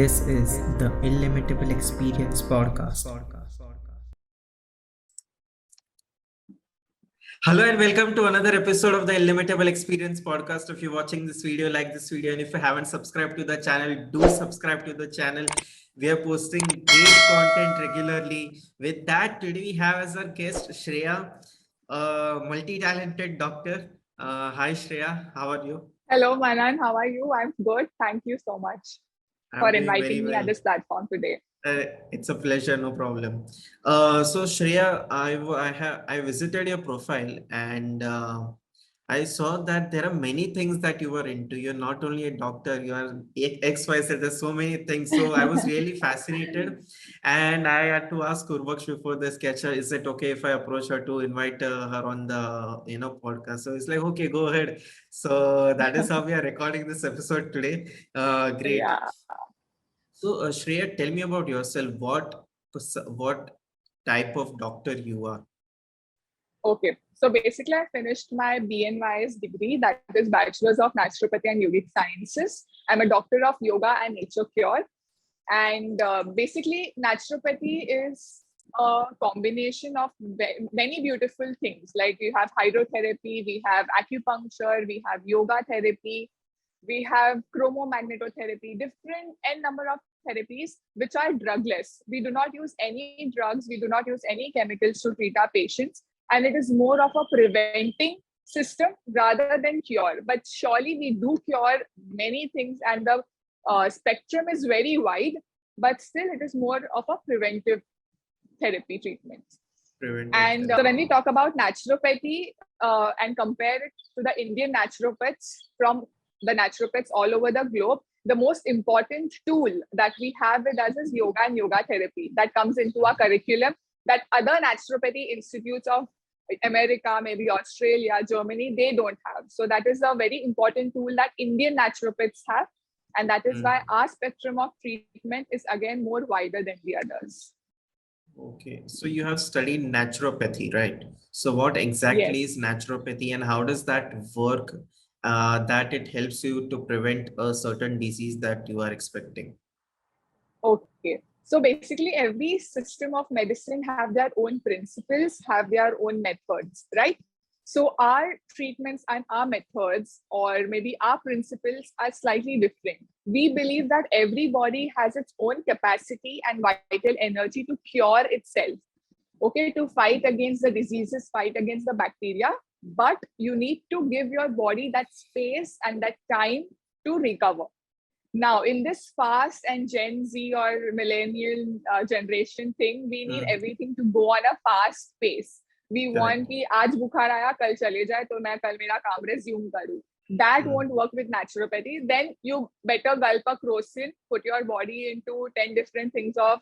This is the Illimitable Experience podcast. Hello and welcome to another episode of the Illimitable Experience podcast. If you're watching this video, like this video, and if you haven't subscribed to the channel, do subscribe to the channel. We are posting great content regularly. With that, today we have as our guest Shreya, a multi-talented doctor. Hi Shreya, how are you? Hello, Manan. How are you? I'm good. Thank you so much for I'm doing very inviting me at well. this platform today. It's a pleasure, no problem. So Shreya, I visited your profile and I saw that there are many things that you were into. You're not only a doctor, you are XYZ. There's so many things. So I was really fascinated, and I had to ask Urvaksh before the sketcher, is it okay if I approach her to invite her on the podcast? So it's like, okay, go ahead. So that is how we are recording this episode today. Great. Yeah. So, Shreya, tell me about yourself. What type of doctor you are? Okay. So basically, I finished my BNYS degree, that is Bachelor's of Naturopathy and Yogaic Sciences. I'm a doctor of yoga and nature cure. And basically, naturopathy is a combination of many beautiful things. Like we have hydrotherapy, we have acupuncture, we have yoga therapy, we have chromomagnetotherapy, different n number of therapies which are drugless. We do not use any drugs, we do not use any chemicals to treat our patients, and it is more of a preventing system rather than cure. But surely we do cure many things, and the spectrum is very wide, but still it is more of a preventive therapy treatment. And when we talk about naturopathy and compare it to the Indian naturopaths from the naturopaths all over the globe, the most important tool that we have with us is yoga and yoga therapy that comes into our curriculum that other naturopathy institutes of America, maybe Australia, Germany, they don't have. So that is a very important tool that Indian naturopaths have. And that is why our spectrum of treatment is again more wider than the others. Okay, so you have studied naturopathy, right? So what exactly is naturopathy and how does that work that it helps you to prevent a certain disease that you are expecting? Okay, so basically every system of medicine have their own principles, have their own methods, right? So our treatments and our methods, or maybe our principles, are slightly different. We believe that every body has its own capacity and vital energy to cure itself, okay, to fight against the diseases, fight against the bacteria. But you need to give your body that space and that time to recover. Now, in this fast and Gen Z or millennial generation thing, we need everything to go on a fast pace. We want कि आज बुखार आया कल चले जाए तो मैं कल मेरा काम resume करूँ. That won't work with naturopathy. Then you better gulp a crocin, put your body into 10 different things of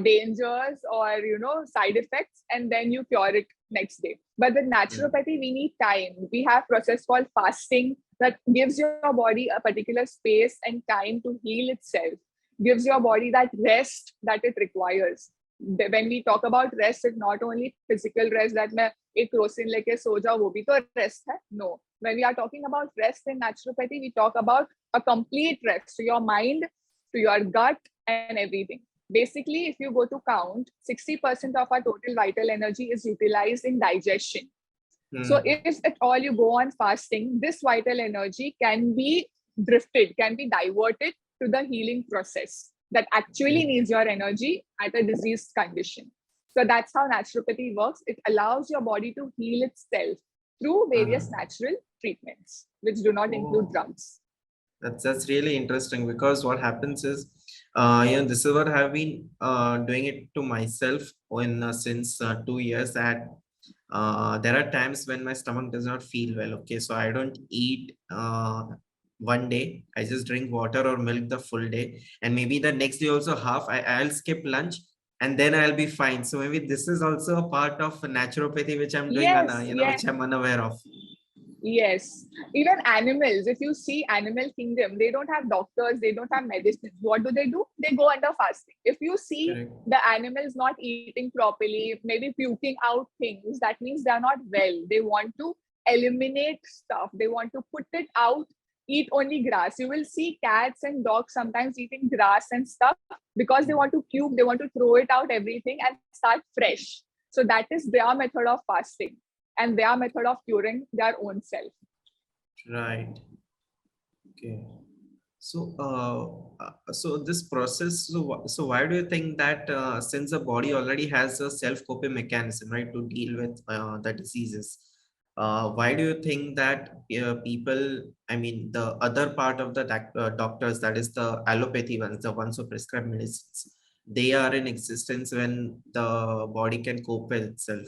dangers or side effects, and then you cure it next day. But with naturopathy, we need time. We have process called fasting that gives your body a particular space and time to heal itself, gives your body that rest that it requires. When we talk about rest, it's not only physical rest that मैं एक crocin लेके सो जाऊँ वो भी तो rest है. No. When we are talking about rest in naturopathy, we talk about a complete rest to your mind, to your gut, and everything. Basically, if you go to count, 60% of our total vital energy is utilized in digestion. So if at all you go on fasting, this vital energy can be drifted, can be diverted to the healing process that actually needs your energy at a diseased condition. So that's how naturopathy works. It allows your body to heal itself through various natural treatments, which do not include drugs. That's really interesting because what happens is, this is what I've been doing it to myself since 2 years. That there are times when my stomach does not feel well. Okay, so I don't eat one day. I just drink water or milk the full day, and maybe the next day also half. I'll skip lunch and then I'll be fine. So maybe this is also a part of naturopathy which I'm doing, which I'm unaware of. Yes, even animals, if you see animal kingdom, they don't have doctors, they don't have medicines. What do? They go under fasting. If you see the animals not eating properly, maybe puking out things, that means they're not well. They want to eliminate stuff. They want to put it out eat only grass. You will see cats and dogs sometimes eating grass and stuff because they want to puke, they want to throw it out everything and start fresh. So that is their method of fasting and their method of curing their own self. Right. Okay. So, so this process, so why do you think that since the body already has a self-coping mechanism, right, to deal with the diseases, why do you think that people, I mean, the other part of the doctors, that is the allopathy ones, the ones who prescribe medicines, they are in existence when the body can cope with itself?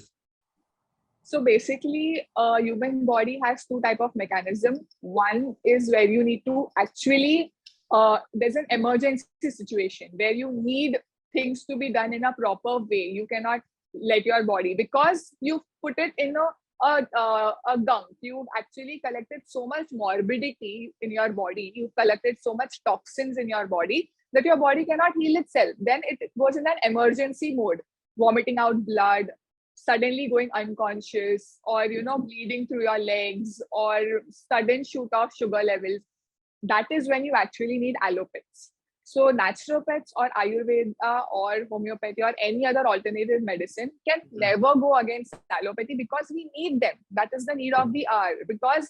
So basically, human body has two type of mechanism. One is where you need to actually, there's an emergency situation where you need things to be done in a proper way. You cannot let your body, because you put it in a gunk. You've actually collected so much morbidity in your body. You've collected so much toxins in your body that your body cannot heal itself. Then it goes in an emergency mode, vomiting out blood, suddenly going unconscious, or bleeding through your legs, or sudden shoot of sugar levels. That is when you actually need allopathics. So naturopaths or ayurveda or homeopathy or any other alternative medicine can never go against allopathy, because we need them. That is the need of the hour, because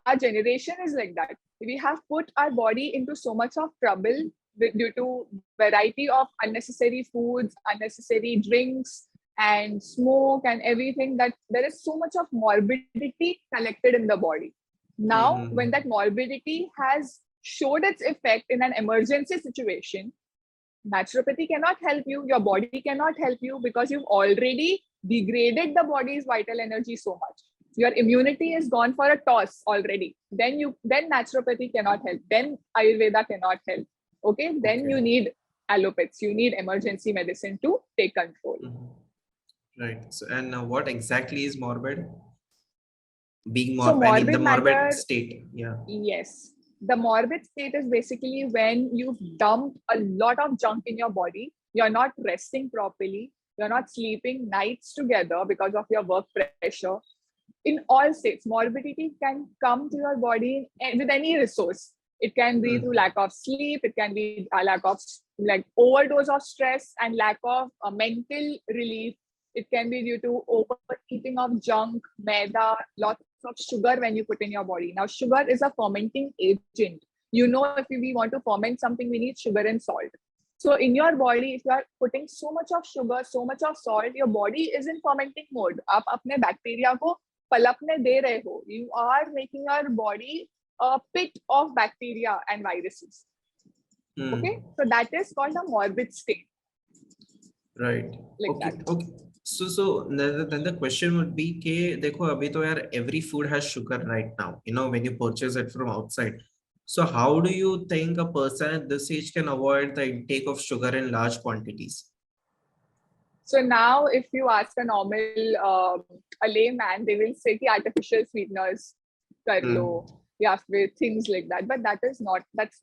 our generation is like that. We have put our body into so much of trouble due to variety of unnecessary foods, unnecessary drinks, and smoke and everything, that there is so much of morbidity collected in the body. Now, when that morbidity has showed its effect in an emergency situation, naturopathy cannot help you, your body cannot help you, because you've already degraded the body's vital energy so much. Your immunity is gone for a toss already. Then naturopathy cannot help. Then Ayurveda cannot help. Okay, then you need allopathics. You need emergency medicine to take control. Right. So, and what exactly is morbid? Being So I mean, the morbid morbid matter, state. Yeah. yes. The morbid state is basically when you've dumped a lot of junk in your body. You're not resting properly. You're not sleeping nights together because of your work pressure. In all states, morbidity can come to your body with any resource. It can be through lack of sleep. It can be a lack of, like, overdose of stress and lack of mental relief. It can be due to overeating of junk, maida, lots of sugar when you put in your body. Now, sugar is a fermenting agent. If we want to ferment something, we need sugar and salt. So in your body, if you are putting so much of sugar, so much of salt, your body is in fermenting mode. आप अपने bacteria को पलपने दे रहे हो. You are making your body a pit of bacteria and viruses. Okay, so that is called a morbid state. Right. Like Okay. that. Okay. So then the question would be कि देखो अभी तो यार every food has sugar right now, when you purchase it from outside. So how do you think a person at this age can avoid the intake of sugar in large quantities? So now, if you ask a normal, a layman, they will say कि artificial sweeteners कर लो, या फिर things like that. But that's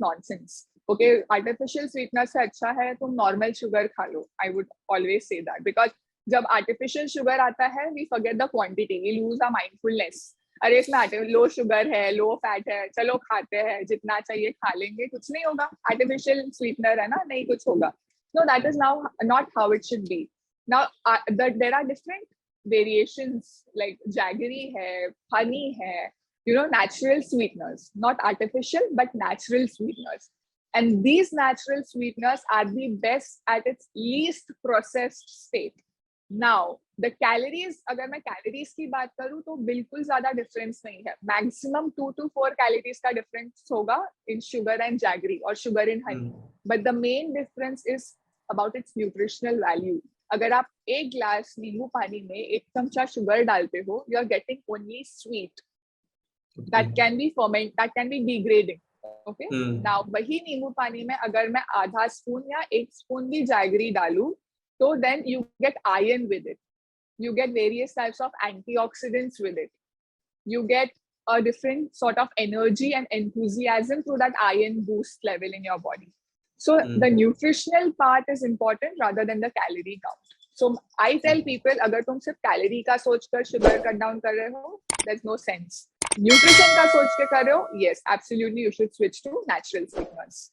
nonsense. Okay, artificial sweetener से अच्छा है तुम normal sugar खा लो. I would always say that, because जब artificial sugar आता है, we forget the quantity, we lose our mindfulness. अरे इसमें लो शुगर है, लो फैट है, चलो खाते हैं, जितना चाहिए खा लेंगे, कुछ नहीं होगा. आर्टिफिशियल स्वीटनर है ना, नहीं कुछ होगा. No, that is now not how it should be. Now, there are different variations, like jaggery hai, honey hai, natural sweeteners, not artificial, but natural sweeteners. And these natural sweeteners are the best at its least processed state. Now, the calories, अगर मैं calories की बात करूँ तो बिल्कुल ज़्यादा difference नहीं है. Maximum 2 to 4 calories का difference होगा in sugar and jaggery or sugar in honey. But the main difference is about its nutritional value. अगर आप एक ग्लास नींबू पानी में 1 चमचा शुगर डालते हो, you are getting only sweet. That can be ferment, that can be degrading. Okay. Now वही नींबू पानी में अगर मैं आधा स्पून या 1 स्पून भी जैगरी डालूं, so then you get iron with it. You get various types of antioxidants with it. You get a different sort of energy and enthusiasm through that iron boost level in your body. So the nutritional part is important rather than the calorie count. So I tell people, अगर तुम सिर्फ calorie का सोचकर sugar cut down कर रहे हो, there's no sense. Nutrition का सोच के कर रहे हो, yes, absolutely, you should switch to natural sweeteners.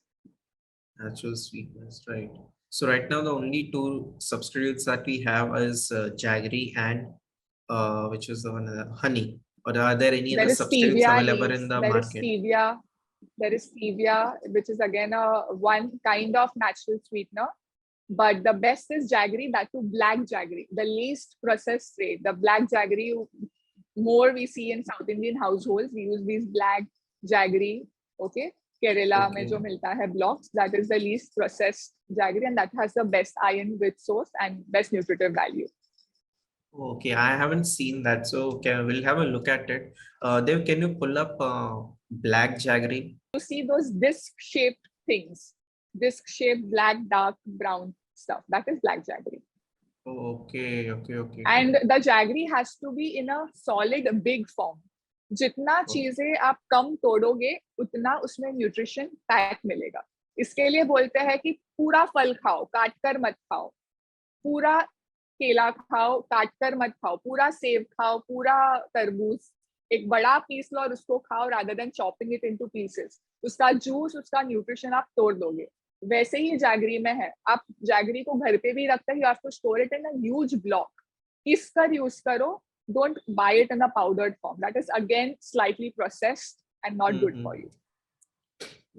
Natural sweetness, right? So right now the only two substitutes that we have is jaggery and which is the one honey. Or are there any There other is substitutes stevia available in leaves. the There is market? stevia. There is stevia, which is again a one kind of natural sweetener. But the best is jaggery, that too black jaggery, the least processed grade. The black jaggery, more we see in South Indian households. We use these black jaggery, okay? Kerala mein jo Okay. milta hai blocks, that is the least processed jaggery, and that has the best iron rich source and best nutritive value. Okay, I haven't seen that, so we'll have a look at it. Dev, can you pull up black jaggery? You see those disc-shaped things, disc-shaped black, dark, brown stuff. That is black jaggery. Okay. And the jaggery has to be in a solid, big form. जितना चीजें आप कम तोड़ोगे उतना उसमें nutrition pack मिलेगा. इसके लिए बोलते हैं कि पूरा फल खाओ, काट कर मत खाओ. पूरा केला खाओ, काट कर मत खाओ. पूरा सेब खाओ, पूरा तरबूज. एक बड़ा पीस लो और उसको खाओ rather than chopping it into pieces. उसका जूस, उसका न्यूट्रिशन आप तोड़ दोगे. वैसे ही जैगरी में है. आप जैगरी को घर पे भी रखते हो, आपको store it in a huge block. इसका यूज करो. Don't buy it in a powdered form. That is again slightly processed and not good for you.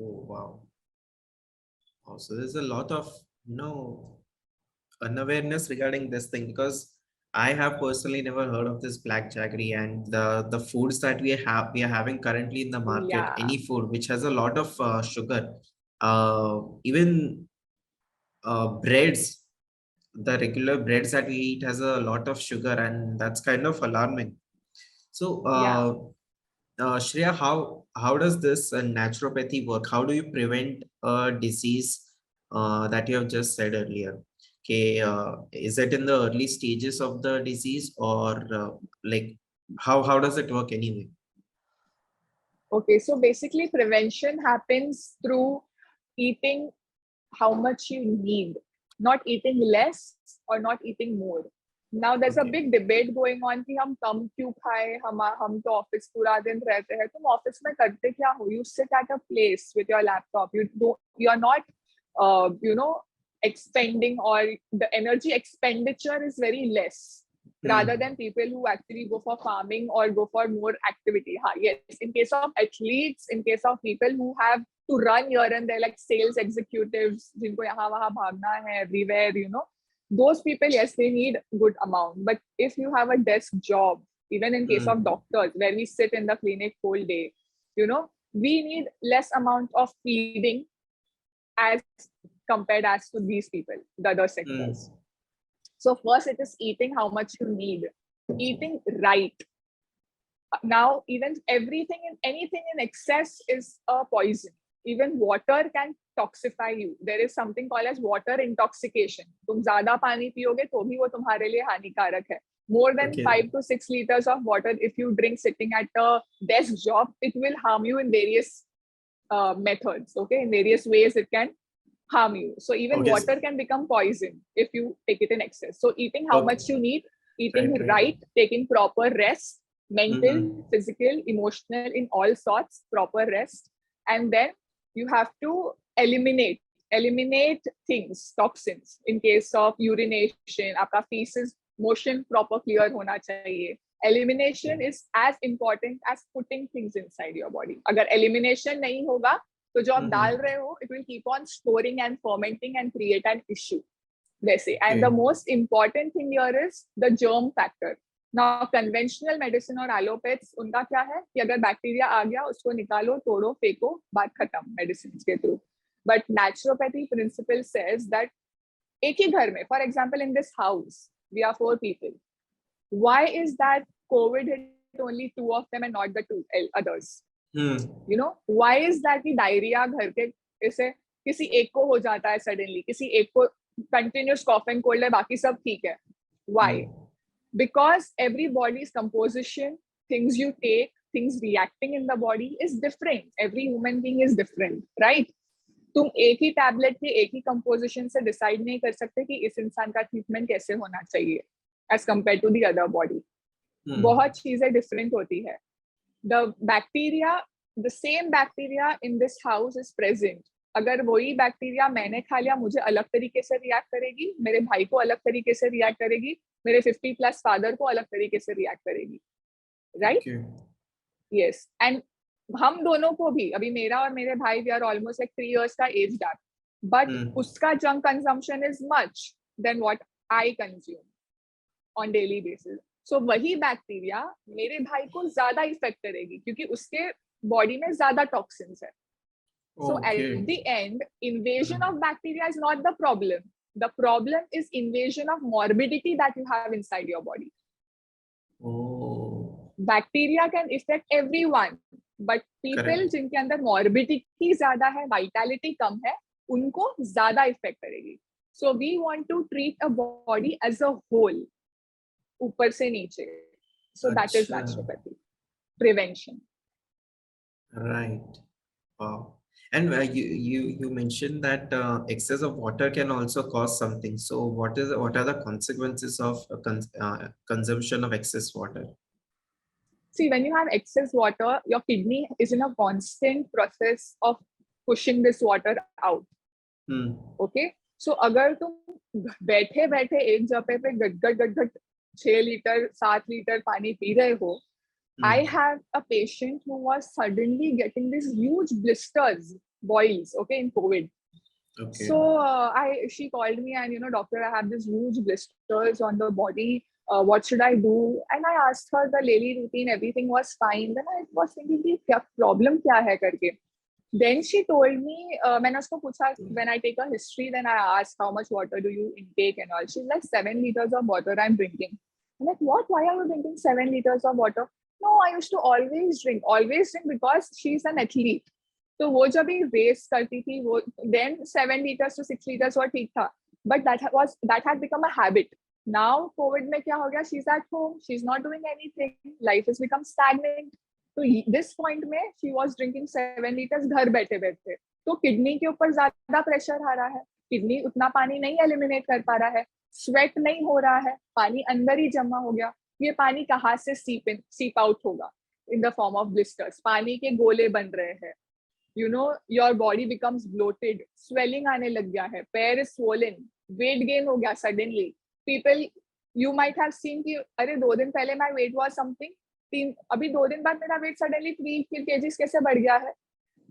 Oh wow. So there's a lot of unawareness regarding this thing, because I have personally never heard of this black jaggery, and the foods that we are having currently in the market, Yeah. any food which has a lot of sugar, even breads, the regular breads that we eat has a lot of sugar, and that's kind of alarming. So Yeah. Shreya, how does this naturopathy work? How do you prevent a disease that you have just said earlier? Okay, is it in the early stages of the disease, or like how does it work anyway? Okay, so basically prevention happens through eating how much you need, not eating less or not eating more. Now there's a Okay. big debate going on कि हम कम क्यों खाएं, हम तो office पूरा दिन रहते हैं. तुम ऑफिस में करते क्या हो? You sit at a place with your laptop. You are not expending, or the energy expenditure is very less rather than people who actually go for farming or go for more activity. Yes, in case of athletes, in case of people who have to run here and there, like sales executives, jinko yahan wahan bhagna hai everywhere, those people, yes, they need good amount. But if you have a desk job, even in case of doctors, where we sit in the clinic whole day, we need less amount of feeding as compared as to these people, the other sectors. So first it is eating how much you need, eating right. Now, even anything in excess is a poison. Even water can toxify you. There is something called as water intoxication. तुम ज़्यादा पानी पियोगे तो भी वो तुम्हारे लिए हानिकारक है. More than 5 to 6 liters of water, if you drink sitting at a desk job, it will harm you in various methods. Okay, in various ways it can harm you. So even water can become poison if you take it in excess. So eating how much you need, eating right, taking proper rest, mental, physical, emotional, in all sorts, proper rest. And then you have to eliminate things, toxins. In case of urination, आपका feces motion proper clear होना चाहिए. Elimination is as important as putting things inside your body. अगर elimination नहीं होगा, तो जो आप डाल रहे हो, it will keep on storing and fermenting and create an issue. वैसे. And the most important thing here is the germ factor. Now, conventional medicine और allopathies, उनका क्या है कि अगर बैक्टीरिया आ गया, उसको निकालो, तोड़ो, फेंको, बात खत्म medicines के through. But naturopathy principle says that एक ही घर में, for example, in this house, we are 4 people. Why is that COVID hit only 2 of them and not the 2 others? Why is that कि डायरिया घर के ऐसे किसी एक को हो जाता है suddenly, किसी एक को continuous cough and cold है, बाकी सब ठीक है. Why? Because every body's composition, things you take, things reacting in the body is different. Every human being is different, right? तुम एक ही टैबलेट के एक ही कंपोजिशन से डिसाइड नहीं कर सकते कि इस इंसान का ट्रीटमेंट कैसे होना चाहिए as compare to the other body. बहुत चीजें डिफरेंट होती है. The bacteria, the same bacteria in this house is present. अगर वही बैक्टीरिया मैंने खा लिया, मुझे अलग तरीके से रिएक्ट करेगी, मेरे भाई को अलग तरीके से रिएक्ट करेगी, मेरे 50+ फादर को अलग तरीके से रिएक्ट करेगी. राइट? यस. एंड हम दोनों को भी, अभी मेरा और मेरे भाई, we are almost like 3 years का एज गैप, बट उसका junk consumption is much than what I consume on daily basis. So वही बैक्टीरिया मेरे भाई को ज्यादा इफेक्ट करेगी क्योंकि उसके बॉडी में ज्यादा टॉक्सिन्स है. So at the end, invasion of bacteria is not the problem. The problem is invasion of morbidity that you have inside your body. Bacteria can affect everyone, but people जिनके अंदर morbidity ज्यादा है, vitality कम है, उनको ज्यादा effect करेगी. So we want to treat a body as a whole, ऊपर से नीचे. So that is naturopathy, prevention. Right. Wow. And you mentioned that excess of water can also cause something. So what are the consequences of consumption of excess water? See, when you have excess water, your kidney is in a constant process of pushing this water out. Okay? So अगर तुम बैठे बैठे एक जगह पे गट 6 litre 7 litre पानी P रहे हो, I have a patient who was suddenly getting these huge blisters, boils, okay, in COVID. Okay. So she called me and, doctor, I have these huge blisters on the body. What should I do? And I asked her the daily routine. Everything was fine. Then I was thinking, क्या problem क्या है करके. Then she told me, मैंने उसको पूछा, when I take a history, then I asked how much water do you intake and all. She's like 7 liters of water I'm drinking. I'm like, what? Why are you drinking 7 liters of water? No, I used to always drink because she's an athlete. तो वो जब भी race करती थी, वो then 7 liters to 6 liters वो ठीक था, but that had become a habit. Now COVID में क्या हो गया? She's at home, she's not doing anything, life has become stagnant. तो this point में she was drinking 7 liters घर बैठे बैठे. तो किडनी के ऊपर ज्यादा प्रेशर आ रहा है, किडनी उतना पानी नहीं एलिमिनेट कर पा रहा है, स्वेट नहीं हो रहा है, पानी अंदर ही जमा हो गया. ये पानी कहाँ से सीप आउट होगा? In the form of blisters. पानी के गोले बन रहे हैं. Your body becomes bloated, swelling आने लग गया है, पैर इज स्वोलन, वेट गेन हो गया suddenly. People, you might have seen कि अरे 2 दिन पहले माय वेट वाज समथिंग, अभी 2 दिन बाद मेरा वेट सडनली 3 kgs कैसे बढ़ गया है.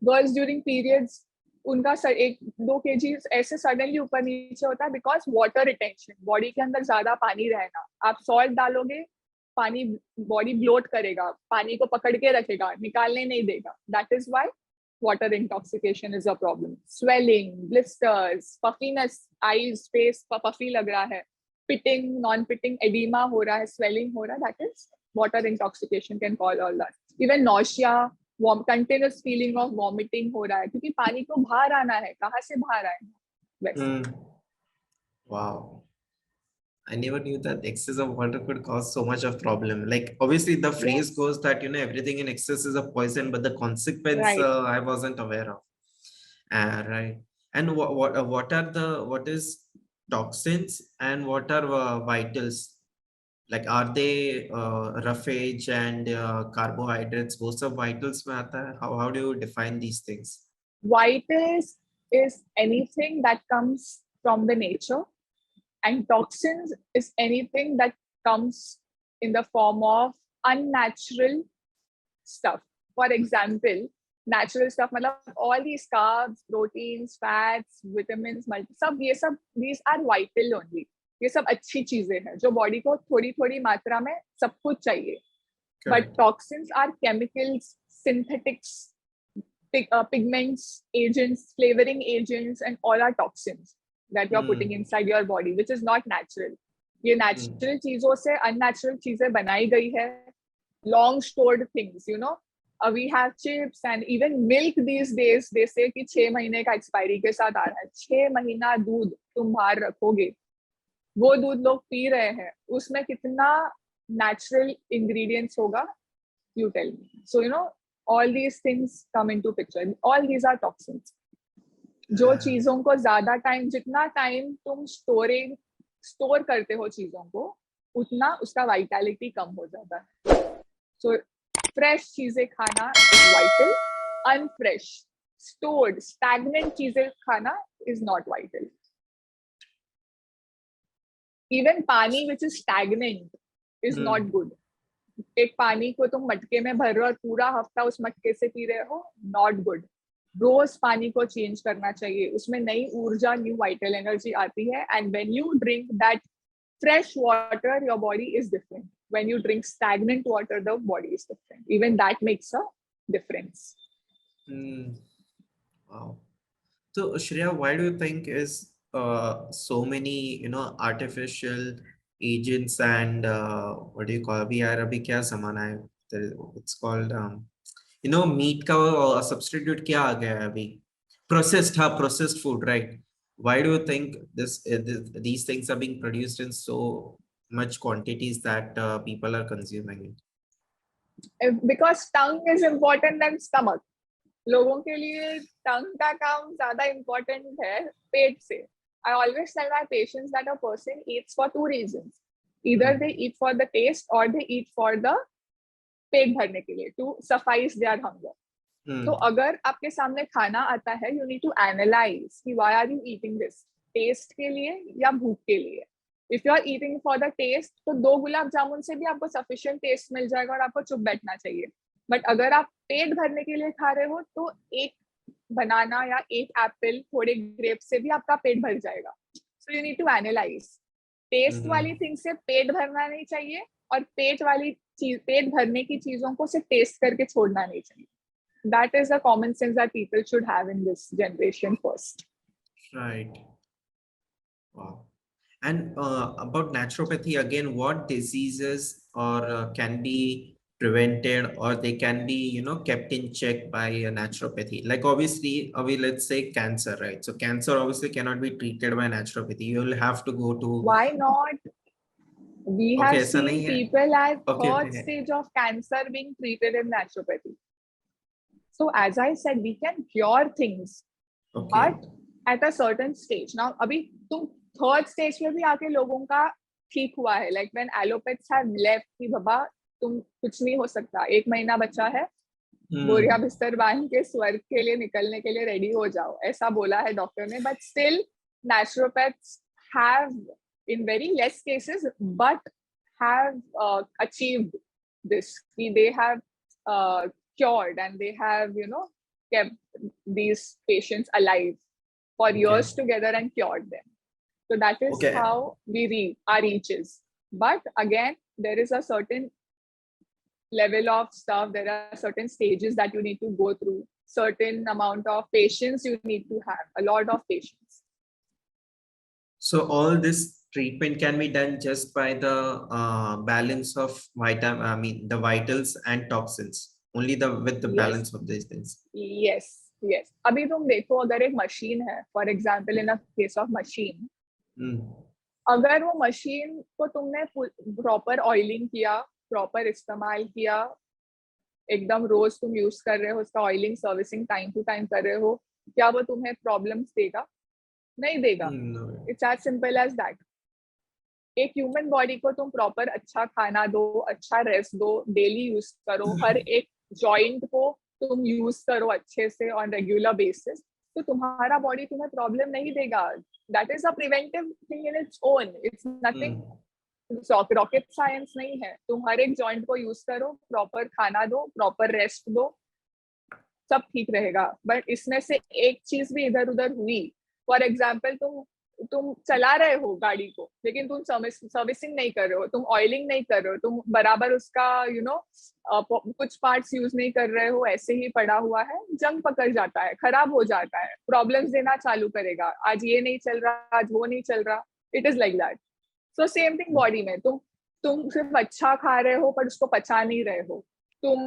गर्ल्स ड्यूरिंग पीरियड्स, उनका 1-2 kgs ऐसे सडनली ऊपर नीचे होता है बिकॉज वाटर रिटेंशन. बॉडी के अंदर ज्यादा पानी रहना. आप सॉल्ट डालोगे, पानी बॉडी ब्लोट करेगा, पानी को पकड़ के रखेगा, निकालने नहीं देगा. That is why water intoxication is a problem. Swelling, blisters, puffiness, eyes, face puffy लग रहा है, पिटिंग, नॉन पिटिंग, एडिमा हो रहा है, स्वेलिंग हो रहा है, that is water intoxication can cause all that. Even nausea, continuous feeling of vomiting हो रहा है क्योंकि पानी को बाहर आना है. कहाँ से बाहर आए? Wow. I never knew that excess of water could cause so much of problem. Like obviously the phrase goes that everything in excess is a poison, but the consequence I wasn't aware of. Right. And what is toxins and what are vitals? Like are they roughage and carbohydrates? Both of vitals mein aata hai? How do you define these things? Vitals is anything that comes from the nature. And toxins is anything that comes in the form of unnatural stuff. For example, natural stuff, मतलब all these carbs, proteins, fats, vitamins, these are vital only. ये सब अच्छी चीजें हैं जो body को थोड़ी थोड़ी मात्रा में सब कुछ चाहिए. But toxins are chemicals, synthetics, pigments, agents, flavoring agents, and all are toxins that you're putting inside your body, which is not natural. ये natural चीजों से unnatural चीजें बनाई गई है. Long stored things, we have chips and even milk these days. They say कि 6 महीने का expiry के साथ आ रहा है. 6 महीना दूध तुम बाहर रखोगे, वो दूध लोग पी रहे हैं, उसमें कितना natural ingredients होगा? You tell me. So all these things come into picture. All these are toxins. जो चीजों को ज्यादा टाइम, जितना टाइम तुम स्टोर करते हो चीजों को, उतना उसका वाइटैलिटी कम हो जाता है. सो फ्रेश चीजें खाना is vital. Unfresh, stored, stagnant चीजें खाना इज नॉट वाइटल. इवन पानी which is stagnant is not good. एक पानी को तुम मटके में भर रहे हो और पूरा हफ्ता उस मटके से पी रहे हो, नॉट गुड. रोज पानी को चेंज करना चाहिए, उसमें नई ऊर्जा, न्यू वाइटल एनर्जी आती है. And when you drink that fresh water, your body is different. When you drink stagnant water, the body is different. Even that makes a difference. Wow. So Shreya, why do you think is so many artificial agents and what do you call, अभी यार अभी क्या जमाना है, it's called meat का substitute क्या आ गया है अभी, processed food, right? Why do you think these things are being produced in so much quantities that people are consuming it? Because tongue is important than stomach. लोगों के लिए टंग का काम ज्यादा important है पेट से. I always tell my patients that a person eats for two reasons. Either they eat for the taste or they eat for the पेट भरने के लिए, to suffice their hunger. तो अगर आपके सामने खाना आता है, you need to analyze कि why are you eating this? Taste के लिए या भूख के लिए? If you are eating for the taste, तो 2 गुलाब जामुन से भी आपको sufficient टेस्ट मिल जाएगा और आपको चुप बैठना चाहिए. बट अगर आप पेट भरने के लिए खा रहे हो, तो एक बनाना या एक एप्पल, थोड़े ग्रेप से भी आपका पेट भर जाएगा. So you need to analyse. Taste वाली थिंग से पेट भरना नहीं चाहिए, और पेट भरने की चीजों को सिर्फ टेस्ट करके छोड़ना नहीं चाहिए. That is the common sense that people should have in this generation first. Right. Wow. And about naturopathy again, what diseases or can be prevented, or they can be kept in check by a naturopathy? Like obviously let's say cancer, right? So cancer obviously cannot be treated by naturopathy. You will have to go to. Why not? We have seen people at third stage of cancer being treated in naturopathy. So as I said, we can cure things, but at a certain stage. Now, अभी तुम third stage में भी आके लोगों का ठीक हुआ है. Like when allopathics have left कि बाबा तुम कुछ नहीं हो सकता, 1 महीना बचा है, बोरिया बिस्तर बांध के स्वर्ग के लिए निकलने के लिए रेडी हो जाओ, ऐसा बोला है डॉक्टर ने. But still, naturopaths have, in very less cases, but have achieved this. They have cured, and they have kept these patients alive for years together and cured them. So that is how our reach is. But again, there is a certain level of stuff, there are certain stages that you need to go through, certain amount of patience you need to have, a lot of patience. So all this treatment can be done just by the balance of the vitals and toxins. Only with the balance of these things. Yes. अभी तुम देखो, अगर एक machine है, for example in a case of machine, अगर वो machine को तुमने प्रॉपर ऑयलिंग किया, प्रॉपर इस्तेमाल किया, एकदम रोज तुम यूज कर रहे हो, उसका oiling servicing time to time कर रहे हो, क्या वो तुम्हें प्रॉब्लम्स देगा? नहीं देगा. It's as simple as that. एक ह्यूमन बॉडी को तुम प्रॉपर अच्छा खाना दो, अच्छा रेस्ट दो, डेली यूज करो, हर एक जॉइंट को तुम यूज करो अच्छे से ऑन रेगुलर बेसिस, तो तुम्हारा बॉडी तुम्हें प्रॉब्लम नहीं देगा. That is a preventive thing in its own. It's nothing rocket science नहीं है. तुम हर एक जॉइंट को यूज करो, प्रॉपर खाना दो, प्रॉपर रेस्ट दो, सब ठीक रहेगा. बट इसमें से एक चीज भी इधर उधर हुई, फॉर एग्जाम्पल तुम चला रहे हो गाड़ी को, लेकिन तुम सर्विसिंग नहीं कर रहे हो, तुम ऑयलिंग नहीं कर रहे हो, तुम बराबर उसका कुछ पार्ट्स यूज नहीं कर रहे हो, ऐसे ही पड़ा हुआ है, जंग पकड़ जाता है, खराब हो जाता है, प्रॉब्लम्स देना चालू करेगा. आज ये नहीं चल रहा, आज वो नहीं चल रहा. It is like that. So same thing body में. तुम सिर्फ अच्छा खा रहे हो पर उसको पचा नहीं रहे हो. तुम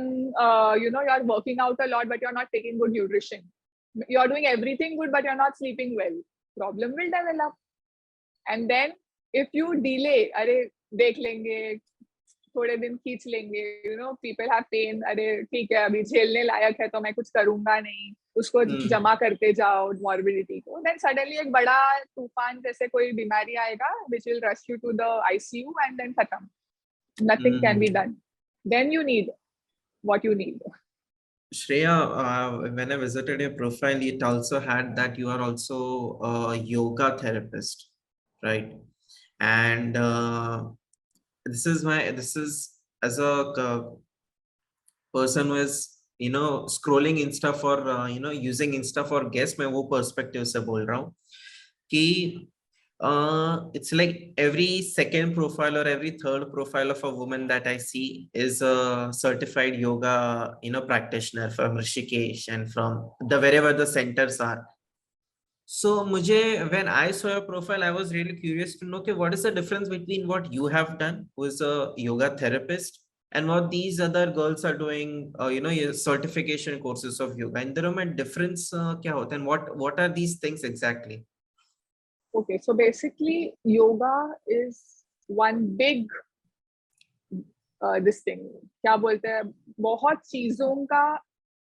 you are working out a lot but you are not taking good nutrition. You are doing everything good but you are not sleeping well. Problem will develop. And then if you delay, अरे देख लेंगे, थोड़े दिन खींच लेंगे, people have pain, अरे ठीक है अभी झेलने लायक है तो मैं कुछ करूंगा नहीं, उसको जमा करते जाओ morbidity को, then suddenly एक बड़ा तूफान जैसे कोई बीमारी आएगा which will rush you to the ICU and then खत्म, nothing can be done, then you need what you need. Shreya, when I visited your profile, it also had that you are also a yoga therapist, right? And this is as a person who is scrolling Insta for using Insta for guests, मैं वो perspective से बोल रहा हूँ कि it's like every second profile or every third profile of a woman that I see is a certified yoga practitioner from Rishikesh and from the wherever the centers are. So when I saw your profile, I was really curious to know, okay, what is the difference between what you have done, who is a yoga therapist, and what these other girls are doing, your certification courses of yoga. And there are difference क्या होता है, and what are these things exactly? Okay, so basically yoga is one big this thing, क्या बोलते हैं, बहुत चीजों का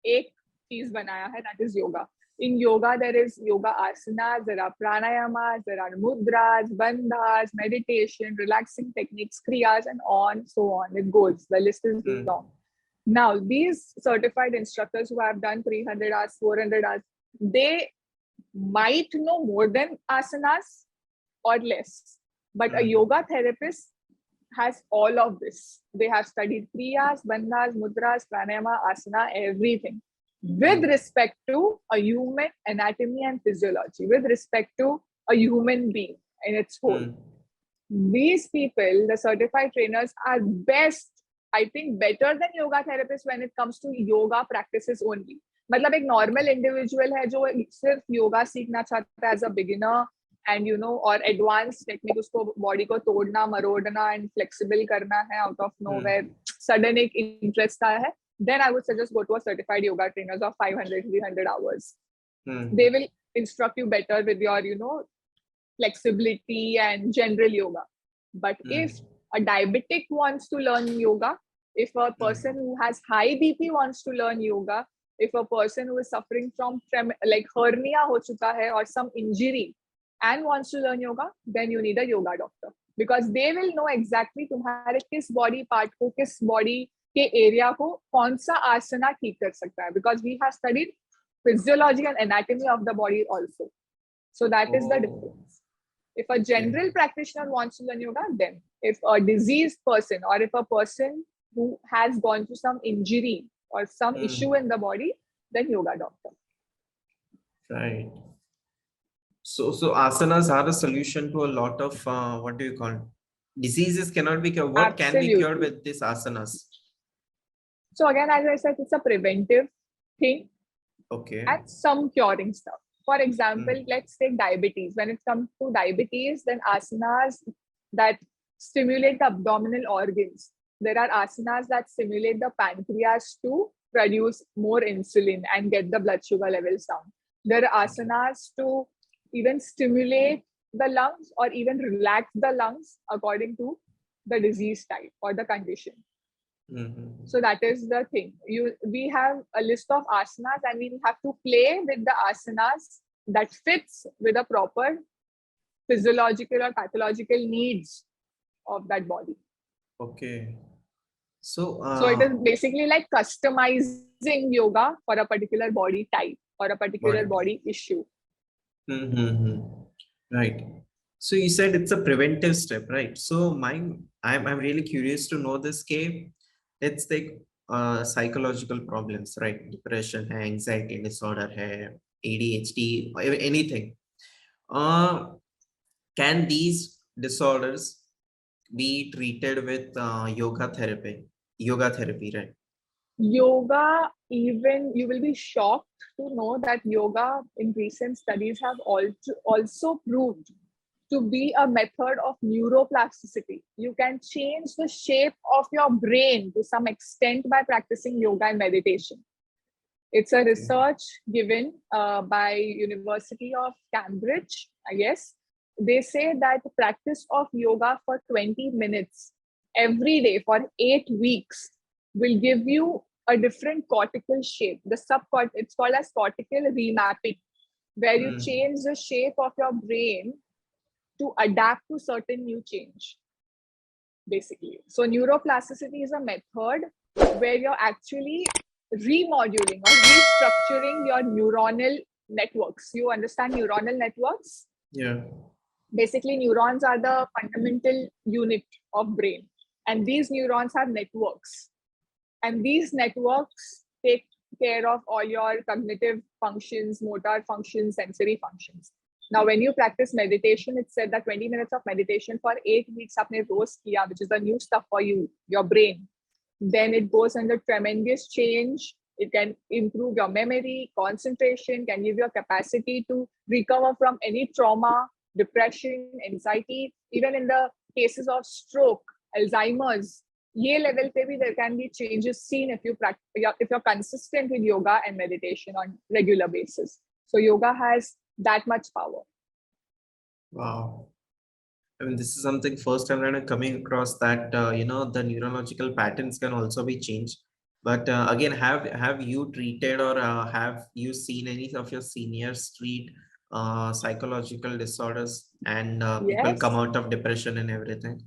एक चीज बनाया है, that is yoga. In yoga, there is yoga asanas, there are pranayamas, there are mudras, bandhas, meditation, relaxing techniques, kriyas, and so on. It goes. The list is long. Now, these certified instructors who have done 300 hours, 400 hours, they might know more than asanas or less. But a yoga therapist has all of this. They have studied kriyas, bandhas, mudras, pranayama, asana, everything. With respect to a human anatomy and physiology, with respect to a human being in its whole. These people, the certified trainers, are best, I think, better than yoga therapists when it comes to yoga practices only. मतलब एक normal individual है जो सिर्फ yoga सीखना चाहता है as a beginner and और advanced technique, उसको body को तोड़ना मरोड़ना and flexible करना है out of nowhere, sudden एक interest आया है, then I would suggest go to a certified yoga trainers of 500, 300 hours. They will instruct you better with your, flexibility and general yoga. But if a diabetic wants to learn yoga, if a person who has high BP wants to learn yoga, if a person who is suffering from like hernia ho chuka hai or some injury and wants to learn yoga, then you need a yoga doctor. Because they will know exactly तुम्हारे किस body part को, किस body के area को कौन सा आसना ठीक कर सकता है, because we have studied physiology and anatomy of the body also. So that is the difference. If a general practitioner wants to learn yoga, then if a diseased person or if a person who has gone through some injury or some issue in the body, then yoga doctor. Right. So asanas are a solution to a lot of what do you call it? Diseases cannot be cured. What can be cured with these asanas? So again, as I said, it's a preventive thing. Okay. And some curing stuff. For example, let's take diabetes. When it comes to diabetes, then asanas that stimulate the abdominal organs. There are asanas that stimulate the pancreas to produce more insulin and get the blood sugar levels down. There are asanas to even stimulate the lungs or even relax the lungs according to the disease type or the condition. So that is the thing. We have a list of asanas and we have to play with the asanas that fits with the proper physiological or pathological needs of that body. Okay. So it is basically like customizing yoga for a particular body type or a particular body issue. Right. So you said it's a preventive step, right? So I'm really curious to know this case. Let's take psychological problems, right? Depression, anxiety disorder, ADHD, anything. Can these disorders be treated with yoga therapy, right? Yoga, even you will be shocked to know that yoga in recent studies have also proved to be a method of neuroplasticity. You can change the shape of your brain to some extent by practicing yoga and meditation. It's a research given by University of Cambridge, I guess. They say that the practice of yoga for 20 minutes every day for 8 weeks will give you a different cortical shape. It's called as cortical remapping, where you Mm. change the shape of your brain to adapt to certain new change, basically. So neuroplasticity is a method where you're actually remoduling or restructuring your neuronal networks. You understand neuronal networks? Yeah. Basically, neurons are the fundamental unit of brain, and these neurons have networks, and these networks take care of all your cognitive functions, motor functions, sensory functions. Now, when you practice meditation, it's said that 20 minutes of meditation for 8 weeks, aapne roz kiya, which is the new stuff for you, your brain. Then it goes under tremendous change. It can improve your memory, concentration, can give you a capacity to recover from any trauma, depression, anxiety. Even in the cases of stroke, Alzheimer's, ye level pe bhi there can be changes seen if you're consistent with yoga and meditation on regular basis. So yoga has that much power. Wow. I mean, this is something first time I'm coming across that, the neurological patterns can also be changed. But again, have you treated or have you seen any of your seniors treat psychological disorders and people come Yes. out of depression and everything?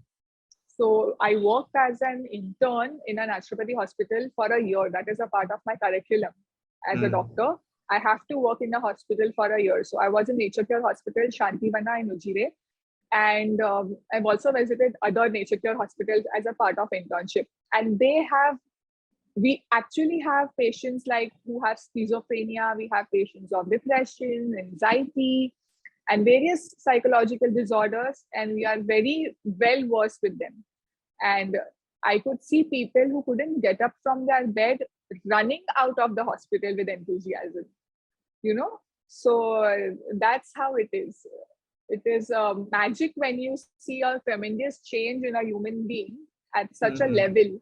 So I worked as an intern in a naturopathy hospital for a year. That is a part of my curriculum. As a Mm. doctor, I have to work in a hospital for a year. So I was in Nature Care Hospital, Shantivana in Ujire. And I've also visited other nature care hospitals as a part of internship. And we actually have patients like who have schizophrenia, we have patients of depression, anxiety, and various psychological disorders, and we are very well versed with them. And I could see people who couldn't get up from their bed running out of the hospital with enthusiasm, you know? So that's how it is. It is magic when you see a tremendous change in a human being at such a Mhm. level,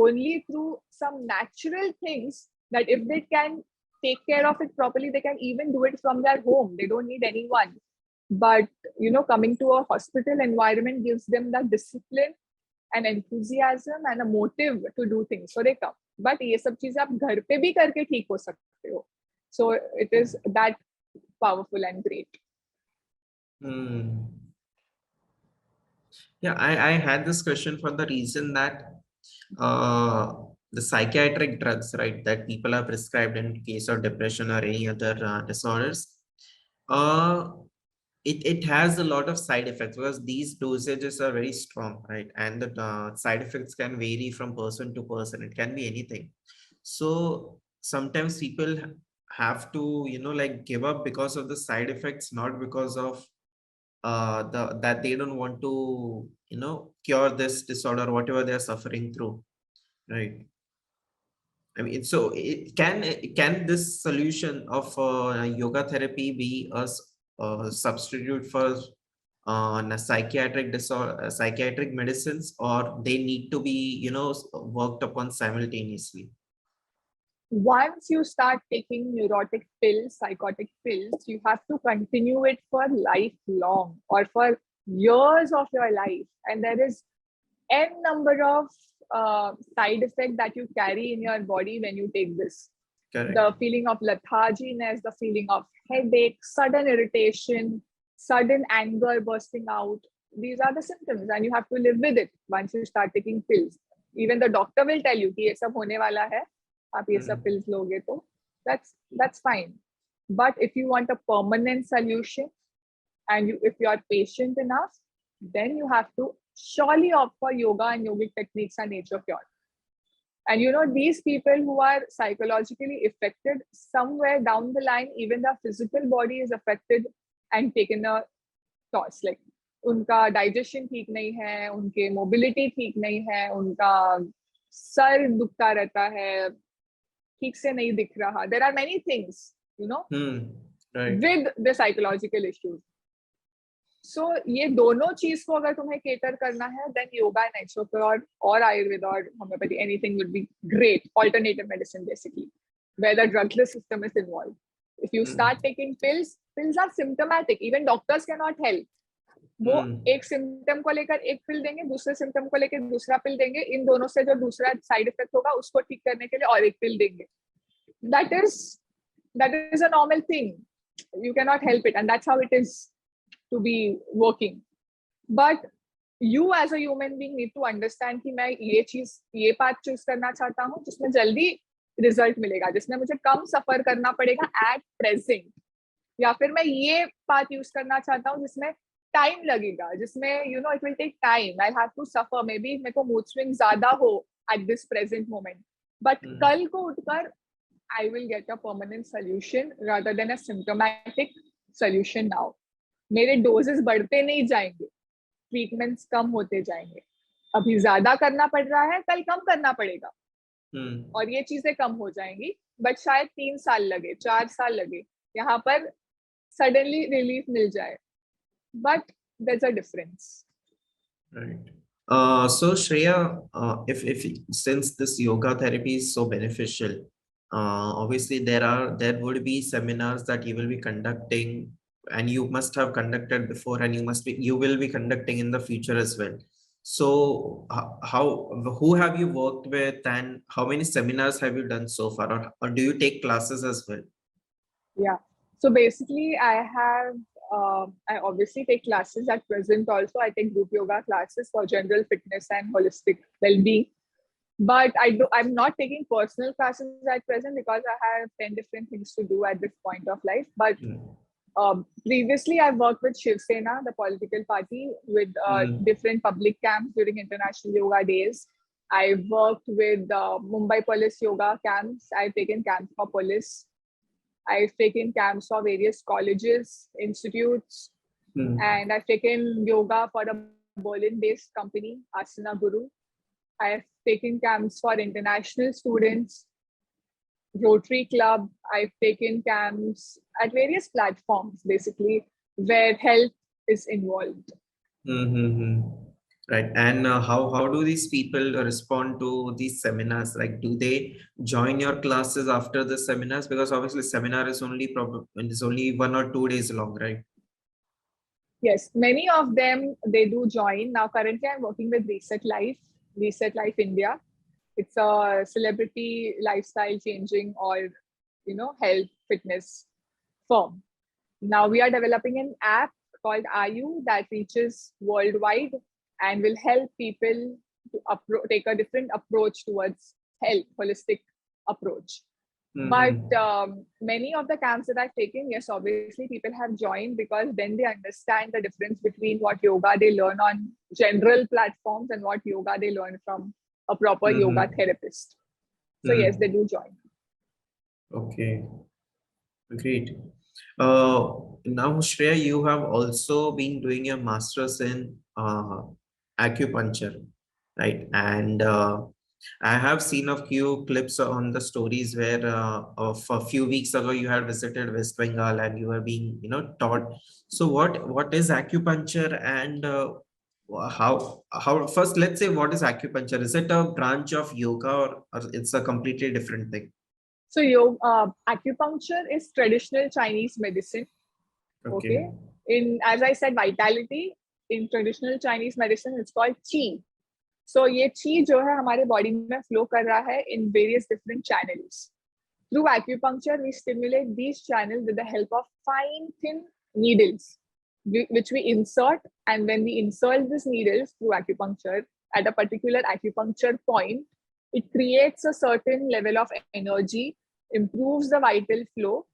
only through some natural things that if they can take care of it properly, they can even do it from their home. They don't need anyone. But coming to a hospital environment gives them that discipline and enthusiasm and a motive to do things. So they come. But ये सब चीजें आप घर पे भी करके ठीक हो सकते हो. So it is that powerful and great. Hmm. Yeah, I had this question for the reason that uh, the psychiatric drugs, right, that people are prescribed in case of depression or any other disorders, uh, it has a lot of side effects because these dosages are very strong, right? And the side effects can vary from person to person. It can be anything. So sometimes people have to, like give up because of the side effects, not because of that they don't want to cure this disorder whatever they're suffering through, right? I mean, so can this solution of yoga therapy be a substitute for psychiatric disorder psychiatric medicines, or they need to be worked upon simultaneously? Once you start taking neurotic pills, psychotic pills, you have to continue it for lifelong or for years of your life. And there is n number of side effects that you carry in your body when you take this. Correct. The feeling of letharginess, the feeling of headache, sudden irritation, sudden anger bursting out. These are the symptoms, and you have to live with it once you start taking pills. Even the doctor will tell you कि ये सब होने वाला है, आप ये सब Mm. pills लोगे तो that's fine. But if you want a permanent solution, and if you are patient enough, then you have to surely opt for yoga and yogic techniques and nature cure. And these people who are psychologically affected, somewhere down the line, even the physical body is affected and taken a toss. Like उनका digestion ठीक नहीं है, उनके mobility ठीक नहीं है, उनका sir दुखता रहता है, ठीक से नहीं दिख रहा. There are many things, Right. with the psychological issues. So ये दोनों चीज को अगर तुम्हें cater करना है, then yoga and naturopathy or Ayurveda or homeopathy, anything would be great. Alternative medicine, basically, where the drugless system is involved. If you start Mm. taking pills are symptomatic. Even doctors cannot help. वो एक symptom को लेकर एक पिल देंगे, दूसरे symptom को लेकर दूसरा पिल देंगे, इन दोनों से जो दूसरा साइड इफेक्ट होगा उसको ठीक करने के लिए और एक पिल देंगे. That is a normal thing. You cannot help it, and that's how it is to be working. But you as a human being need to understand कि मैं ये path choose करना चाहता हूँ जिसमें जल्दी रिजल्ट मिलेगा, जिसमें मुझे कम सफर करना पड़ेगा एट प्रेजेंट, या फिर मैं ये पाथ यूज करना चाहता हूँ जिसमें टाइम लगेगा, जिसमें it will take time, I have to suffer, maybe मेरे को मूड स्विंग ज्यादा हो at this present moment, but कल को उठकर I will get a permanent solution rather than a symptomatic solution. Now मेरे डोजेस बढ़ते नहीं जाएंगे, ट्रीटमेंट्स कम होते जाएंगे. अभी ज्यादा करना पड़ रहा है, कल कम करना पड़ेगा और ये चीजें कम हो जाएंगी. बट शायद 3 साल लगे, 4 साल लगे, यहाँ पर सडनली रिलीफ मिल जाए. But there's a difference. Right. So Shreya, if since this yoga therapy is so beneficial, obviously there would be seminars that you will be conducting, and you must have conducted before, and you will be conducting in the future as well. So who have you worked with, and how many seminars have you done so far, or do you take classes as well? Yeah. So basically, I obviously take classes at present also. I take group yoga classes for general fitness and holistic well-being. But I'm not taking personal classes at present because I have 10 different things to do at this point of life. But previously, I've worked with Shiv Sena, the political party, with different public camps during International Yoga Days. I've worked with Mumbai Police Yoga camps. I've taken camps for police. I've taken camps for various colleges, institutes, and I've taken yoga for a Berlin-based company, Asanaguru. I've taken camps for international students, Rotary Club. I've taken camps at various platforms, basically, where health is involved. Right. And how do these people respond to these seminars? Like, do they join your classes after the seminars? Because obviously seminar is only 1 or 2 days long, right? Yes, many of them, they do join. Now, currently I'm working with Reset Life India. It's a celebrity lifestyle changing or, health fitness firm. Now we are developing an app called IU that reaches worldwide and will help people to take a different approach towards health, holistic approach. But many of the camps that I've taken, yes, obviously people have joined because then they understand the difference between what yoga they learn on general platforms and what yoga they learn from a proper yoga therapist. So yes, they do join. Okay, great. Now, Shreya, you have also been doing your master's in acupuncture, right? And I have seen a few clips on the stories where of a few weeks ago you had visited West Bengal and you were being, taught. So what is acupuncture, and how first, let's say, what is acupuncture? Is it a branch of yoga, or it's a completely different thing? So acupuncture is traditional Chinese medicine. Okay. As I said, vitality in traditional Chinese medicine, it's called qi. So ये qi जो है हमारे body में flow कर रहा है in various different channels. Through acupuncture, we stimulate these channels with the help of fine, thin needles, which we insert. And when we insert these needles through acupuncture at a particular acupuncture point, it creates a certain level of energy, improves the vital flow,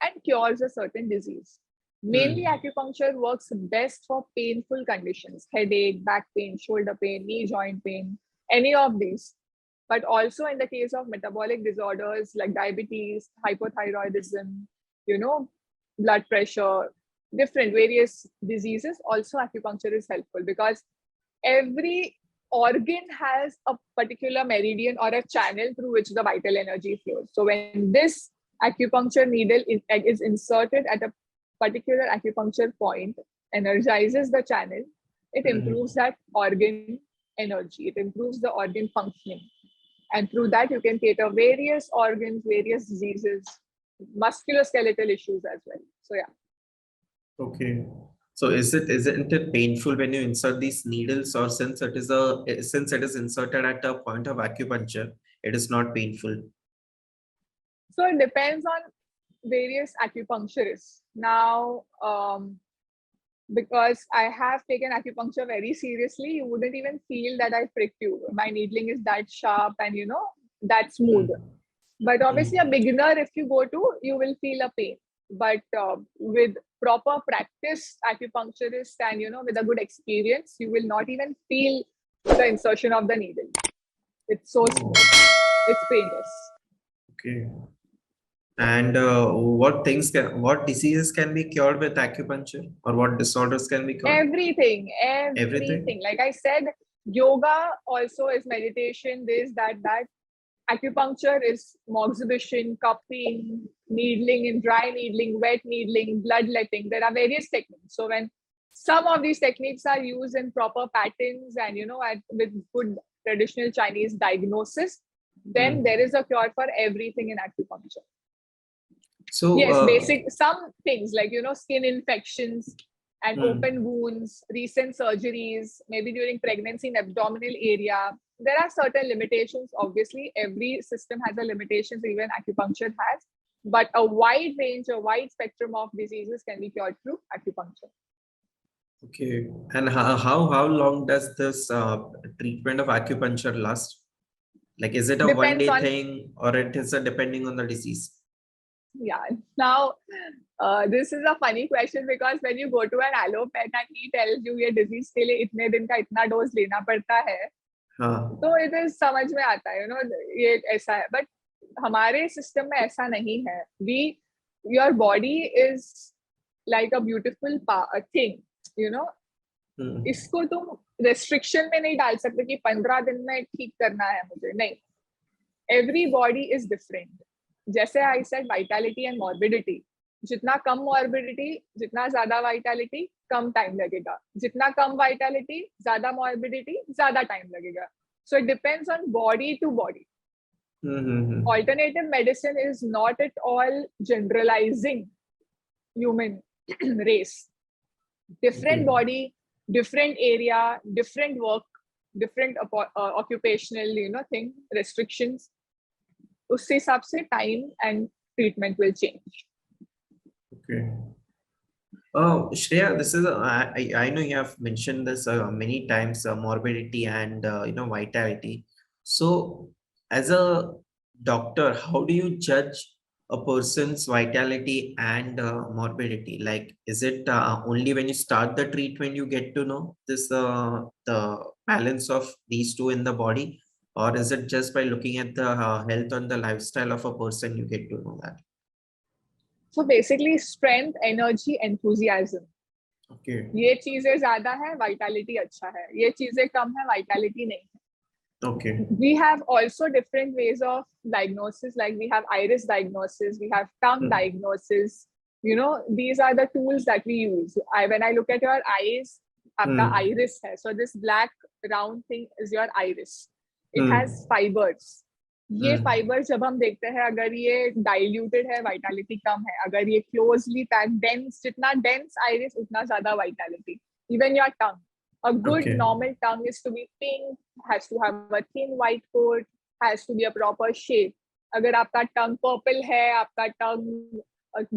and cures a certain disease. Mainly, acupuncture works best for painful conditions, headache, back pain, shoulder pain, knee joint pain, any of these. But also in the case of metabolic disorders like diabetes, hypothyroidism, blood pressure, different various diseases, also acupuncture is helpful because every organ has a particular meridian or a channel through which the vital energy flows. So when this acupuncture needle is inserted at a particular acupuncture point, energizes the channel, it improves that organ energy, it improves the organ functioning. And through that, you can cater various organs, various diseases, musculoskeletal issues as well. So yeah. Okay. So isn't it painful when you insert these needles, or since it is inserted at a point of acupuncture, it is not painful? So it depends on various acupuncturists. Now, because I have taken acupuncture very seriously, you wouldn't even feel that I pricked you. My needling is that sharp and that smooth. But obviously, a beginner, if you go to, you will feel a pain. But with proper practice, acupuncturist, and with a good experience, you will not even feel the insertion of the needle. It's so smooth. It's painless. Okay. And what diseases can be cured with acupuncture, or what disorders can be cured? Everything. Everything. Like I said, yoga also is meditation, this, that. Acupuncture is moxibustion, cupping, needling in dry needling, wet needling, bloodletting. There are various techniques. So when some of these techniques are used in proper patterns and with good traditional Chinese diagnosis, then there is a cure for everything in acupuncture. So Yes, basic some things like skin infections and open wounds, recent surgeries, maybe during pregnancy in abdominal area. There are certain limitations. Obviously, every system has a limitations, even acupuncture has. But a wide range, a wide spectrum of diseases can be cured through acupuncture. Okay. And how long does this treatment of acupuncture last? Like, is it a Depends 1 day on, thing, or it is depending on the disease? yeah. Now, this is a funny question because when you go to an allopath and he tells you ये disease के लिए इतने दिन का इतना dose लेना पड़ता है, तो it is समझ में आता है, ये ऐसा है. But हमारे system में ऐसा नहीं है. Your body is like a beautiful thing, इसको तुम restriction में नहीं डाल सकते कि 15 दिन में ठीक करना है मुझे, नहीं. Every body is different. जैसे I said, vitality and morbidity. जितना कम morbidity, जितना ज्यादा vitality, कम time लगेगा. जितना कम vitality, ज्यादा morbidity, ज्यादा time लगेगा. So it depends on body to body. Alternative medicine is not at all generalizing human race. Different body, different area, different work, different occupational, thing, restrictions. उससे हिसाब से time and treatment will change. Okay. Oh, Shreya, this is I know you have mentioned this many times, morbidity and vitality. So, as a doctor, how do you judge a person's vitality and morbidity? Like, is it only when you start the treatment you get to know this the balance of these two in the body, or is it just by looking at the health and the lifestyle of a person you get to know that? So basically, strength, energy, enthusiasm. Okay. ये चीजें ज्यादा है, vitality अच्छा है. ये चीजें कम है, vitality नहीं है. Okay. We have also different ways of diagnosis. Like we have iris diagnosis, we have tongue diagnosis. These are the tools that we use. When I look at your eyes, आपका iris है. So this black round thing is your iris. It has fibers. ये fibre जब हम देखते हैं, अगर ये diluted है, वाइटलिटी कम है. अगर ये क्लोजली पैक, डेंस, जितना डेंस आइरिस उतना ज्यादा Vitality. Even your tongue, a good normal tongue is to be pink, has to have a thin white coat, has to be a proper shape. अगर आपका टंग purple है, आपका टंग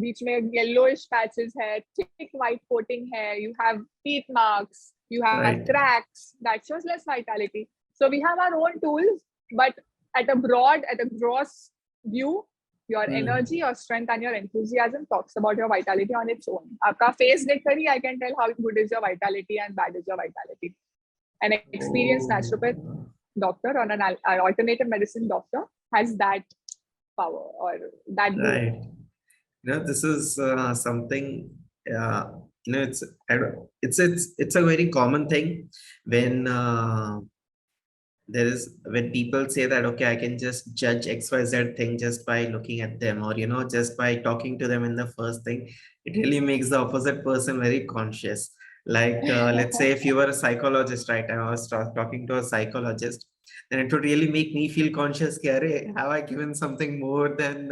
बीच में yellowish patches है, thick white coating है, you have teeth marks, you have cracks, that shows less vitality. So we have our own tools, but at a gross view, your energy, your strength, and your enthusiasm talks about your vitality on its own. Aapka face dekh I can tell how good is your vitality and bad is your vitality. An experienced naturopath doctor or an alternative medicine doctor has that power or that. Right. This is something. It's a very common thing when. When people say that, okay, I can just judge XYZ thing just by looking at them, or just by talking to them in the first thing, it really makes the opposite person very conscious. Like let's say if you were a psychologist, right? I was talking to a psychologist, And it would really make me feel conscious कि अरे have I given something more than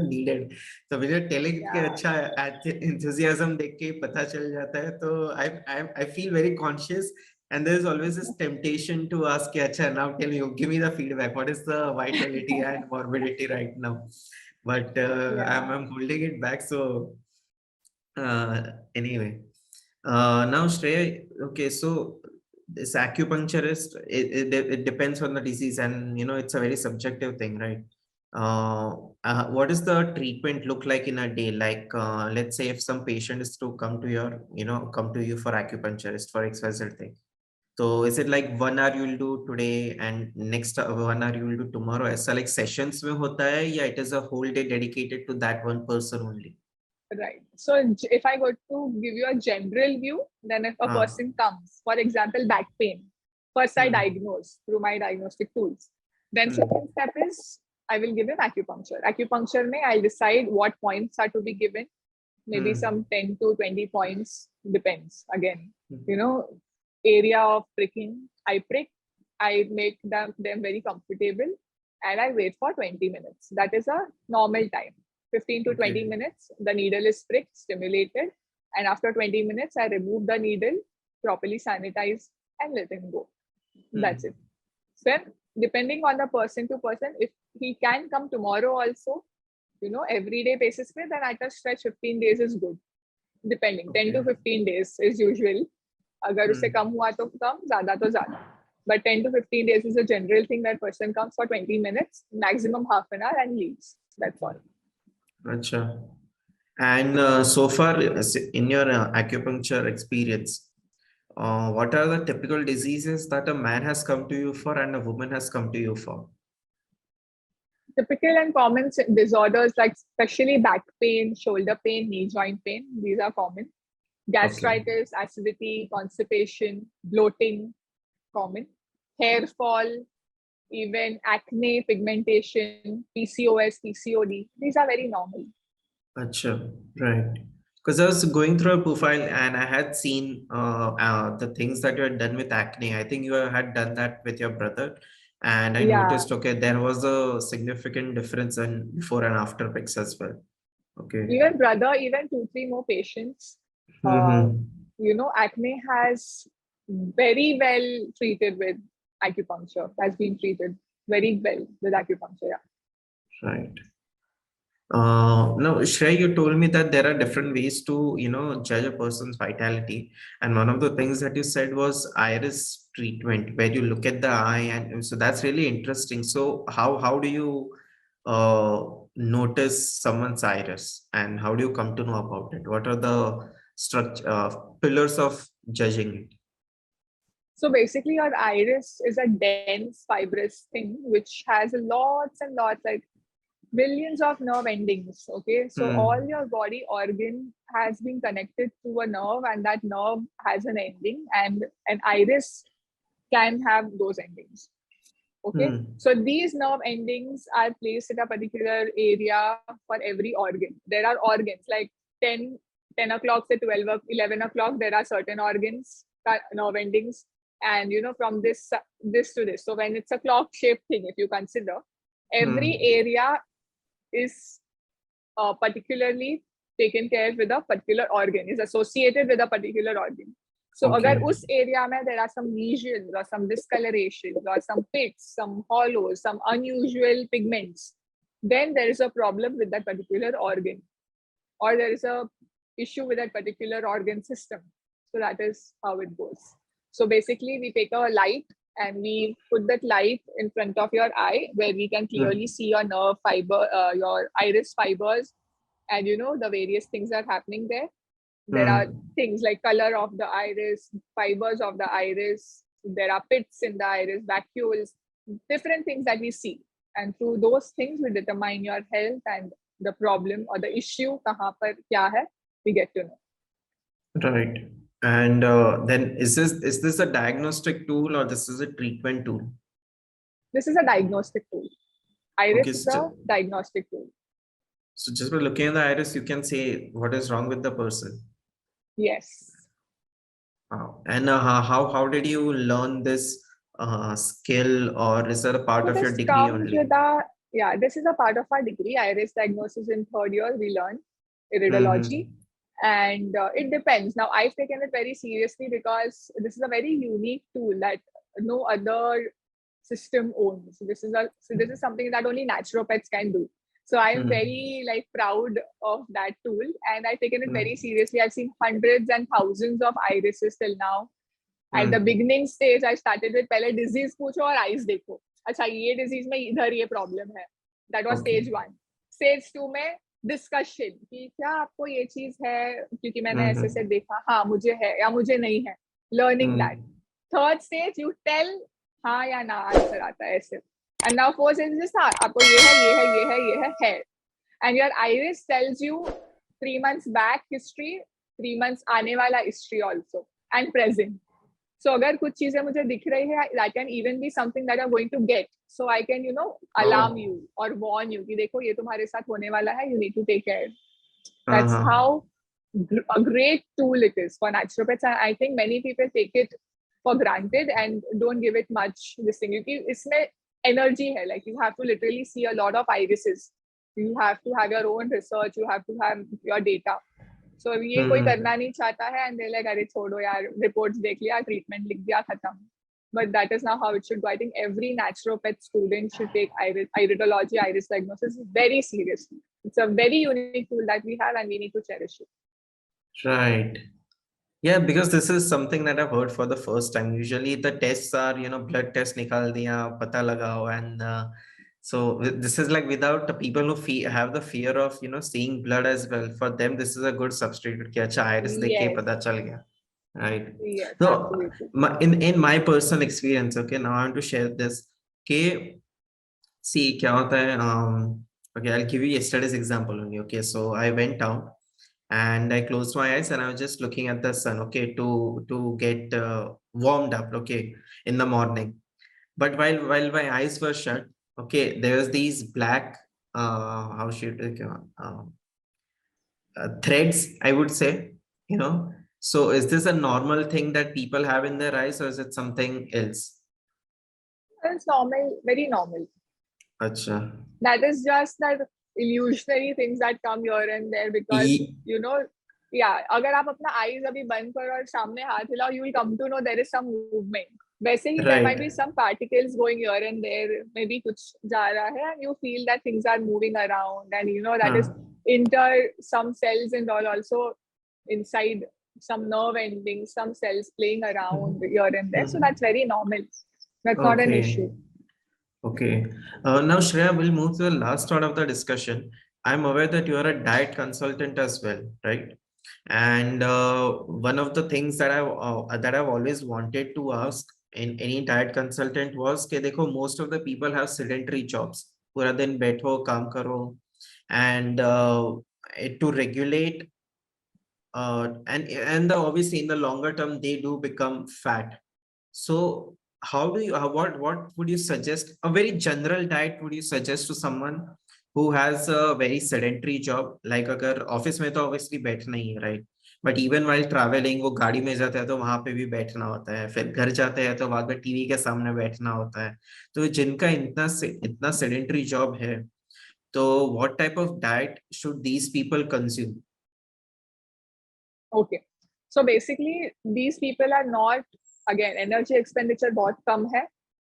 needed. So when you're telling कि Yeah. अच्छा enthusiasm देख के पता चल जाता है, तो I feel very conscious, and there is always this temptation to ask कि अच्छा now tell me, give me the feedback, what is the vitality and morbidity right now, but Yeah. I'm holding it back. So anyway, now Shreya, okay, so this acupuncturist, it depends on the disease, and it's a very subjective thing, right? What does the treatment look like in a day? Like, let's say if some patient is to come to come to you for acupuncturist for XYZ thing. So is it like 1 hour you will do today and next 1 hour you will do tomorrow? ऐसा like sessions में होता है, या it is a whole day dedicated to that one person only? Right. So if I go to give you a general view, then if a हाँ. person comes, for example, back pain, first I Hmm. diagnose through my diagnostic tools. Then Hmm. second step is I will give him acupuncture. Acupuncture may I'll decide what points are to be given. Maybe Hmm. some 10 to 20 points, depends. Again, Hmm. area of pricking, I prick, I make them very comfortable, and I wait for 20 minutes. That is a normal time. 15 to 20 Okay. minutes, the needle is pricked, stimulated, and after 20 minutes, I remove the needle, properly sanitize, and let him go. That's Hmm. it. Then, depending on the person to person, if he can come tomorrow also, everyday basis, then at a stretch 15 days is good. Depending, 10 Okay. to 15 days is usual. अगर उससे Hmm. कम हुआ तो कम, ज़्यादा तो ज़्यादा. But 10 to 15 days is a general thing that person comes for 20 minutes, maximum half an hour, and leaves. That's all. Acha. And so far, in your acupuncture experience, what are the typical diseases that a man has come to you for and a woman has come to you for? Typical and common disorders like especially back pain, shoulder pain, knee joint pain, these are common. Okay. Gastritis, acidity, constipation, bloating, common. Hair fall, even acne, pigmentation, PCOS, PCOD, these are very normal. Acha. Right. Because I was going through a profile and I had seen the things that you had done with acne. I think you had done that with your brother. And I Yeah, noticed, okay, there was a significant difference in before and after pics as well. Okay. even brother, even 2, 3 more patients. Uh, Mm-hmm. Acne has very well treated with acupuncture, has been treated very well with acupuncture. Yeah. Right. No, Shreya, you told me that there are different ways to, judge a person's vitality. And one of the things that you said was iris treatment, where you look at the eye, and so that's really interesting. So how do you notice someone's iris, and how do you come to know about it? What are the structure pillars of judging it? So basically, your iris is a dense, fibrous thing which has lots and lots, like millions of nerve endings. Okay, so all Hmm. your body organ has been connected to a nerve, and that nerve has an ending, and an iris can have those endings. Okay, Hmm. so these nerve endings are placed in a particular area for every organ. There are organs like 10, 10 o'clock to 12, 11 o'clock, there are certain organs, nerve endings, and from this to this. So when it's a clock shaped thing, if you consider, every Hmm. area is particularly taken care with a particular organ, is associated with a particular organ. So agar Okay. us area mein there are some lesions or some discolorations or some pits, some hollows, some unusual pigments, then there is a problem with that particular organ, or there is a issue with that particular organ system. So that is how it goes. So basically we take a light and we put that light in front of your eye where we can clearly Hmm. see your nerve fiber, your iris fibers, and the various things are happening there. There are Hmm. things like color of the iris, fibers of the iris, there are pits in the iris, vacuoles, different things that we see, and through those things we determine your health and the problem or the issue kahan par kya hai, we get to know. Right. And then is this a diagnostic tool or this is a treatment tool? This is a diagnostic tool. Okay, Iris is a so, diagnostic tool. so just by looking at the iris, you can say what is wrong with the person. Yes. Wow. And how did you learn this skill, or is that a part So of your this degree comes with only? this is a part of our degree. Iris diagnosis in third year, we learn iridology. Mm-hmm. And it depends. Now, I've taken it very seriously because this is a very unique tool that no other system owns. This is something that only naturopaths can do. So I am very like proud of that tool, and I've taken it very seriously. I've seen hundreds and thousands of irises till now. At the beginning stage, I started with पहले disease पूछो और eyes देखो. अच्छा ये disease में इधर ये problem है. That was Okay. stage 1. Stage 2 में discussion कि क्या आपको ये चीज है क्योंकि मैंने ऐसे से देखा हाँ मुझे है या मुझे नहीं है. Learning that. Third stage you tell हाँ या ना आंसर आता है ऐसे. And now fourth stage is हाँ आपको ये है ये है ये है ये है है. And your iris tells you 3 months back history, 3 months आने वाला history also and present. So अगर कुछ चीजें मुझे दिख रही है, that can even be something that you're going to get. So I can, alarm you or warn you कि देखो ये तुम्हारे साथ होने वाला है, you need to take care. That's how a great tool it is for naturopaths. I think many people take it for granted and don't give it much this thing. क्योंकि इसमें energy है, like you have to literally see a lot of irises. You have to have your own research, you have to have your data. So ये कोई करना नहीं चाहता है and they're like अरे छोड़ो यार reports देख लिया treatment लिख दिया खत्म. But that is not how it should go. I think every naturopath student should take iridology, iris diagnosis very seriously. It's a very unique tool that we have and we need to cherish it. Right. Yeah, because this is something that I've heard for the first time. Usually the tests are, blood test nikal diya, pata lagao, and so this is like without the people who have the fear of, seeing blood as well. For them, this is a good substitute. Ki acha iris dekh ke Yes. pata chal gaya. Right. Yes, So absolutely. in my personal experience, okay, now I want to share this. Okay, see, kya hota hai, okay, I'll give you yesterday's example only. Okay, so I went out and I closed my eyes and I was just looking at the sun, okay, to get warmed up, okay, in the morning. But while my eyes were shut, okay, there was these black, how should I, threads, I would say, So is this a normal thing that people have in their eyes, or is it something else? It's normal, very normal. Acha. That is just that illusionary things that come here and there because, अगर आप अपना eyes अभी बंद करो और सामने हाथ हिलाओ, you will come to know there is some movement. वैसे ही there might be Right. some particles going here and there, maybe कुछ जा रहा है and you feel that things are moving around and that is some cells and all also inside some nerve endings, some cells playing around here and there. So that's very normal. That's not an issue. Okay. Now, Shreya, we'll move to the last part of the discussion. I'm aware that you are a diet consultant as well, right? And one of the things that I've always wanted to ask in any diet consultant was कि देखो, most of the people have sedentary jobs. पूरा दिन बैठो, काम करो, and to regulate and obviously in the longer term they do become fat. So how do you what would you suggest, a very general diet would you suggest to someone who has a very sedentary job, like अगर office में तो obviously बैठना ही है, right? But even while traveling, वो गाड़ी में जाता है तो वहां पे भी बैठना होता है, फिर घर जाते हैं तो वहां पे टीवी के सामने बैठना होता है. तो जिनका इतना sedentary job है, तो what type of diet should these people consume? Okay. So basically, these people are not, again, energy expenditure बहुत कम है,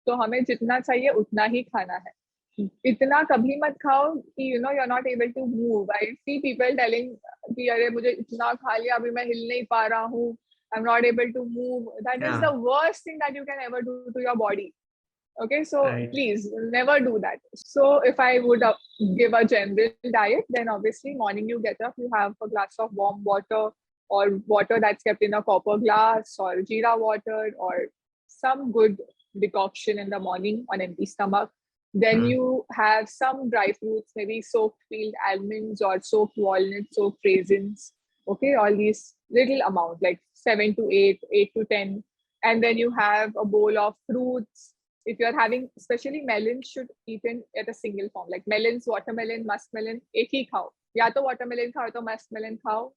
तो हमें जितना चाहिए उतना ही खाना है. इतना कभी मत खाओ कि you're not able to move. I see people telling कि अरे मुझे इतना खा लिया अभी मैं हिल नहीं पा रहा हूँ. I'm not able to move. That is the worst thing that you can ever do to your body. Okay, so please never do that. So if I would give a general diet, then obviously morning you get up, you have a glass of warm water or water that's kept in a copper glass or jeera water or some good decoction in the morning on empty stomach. Then you have some dry fruits, maybe soaked peeled almonds or soaked walnuts, soaked raisins. Okay, all these little amount like 7 to 8, 8 to 10. And then you have a bowl of fruits. If you're having, especially melons should eaten at a single form, like melons, watermelon, muskmelon, एक ही खाओ. या तो watermelon खाओ तो muskmelon खाओ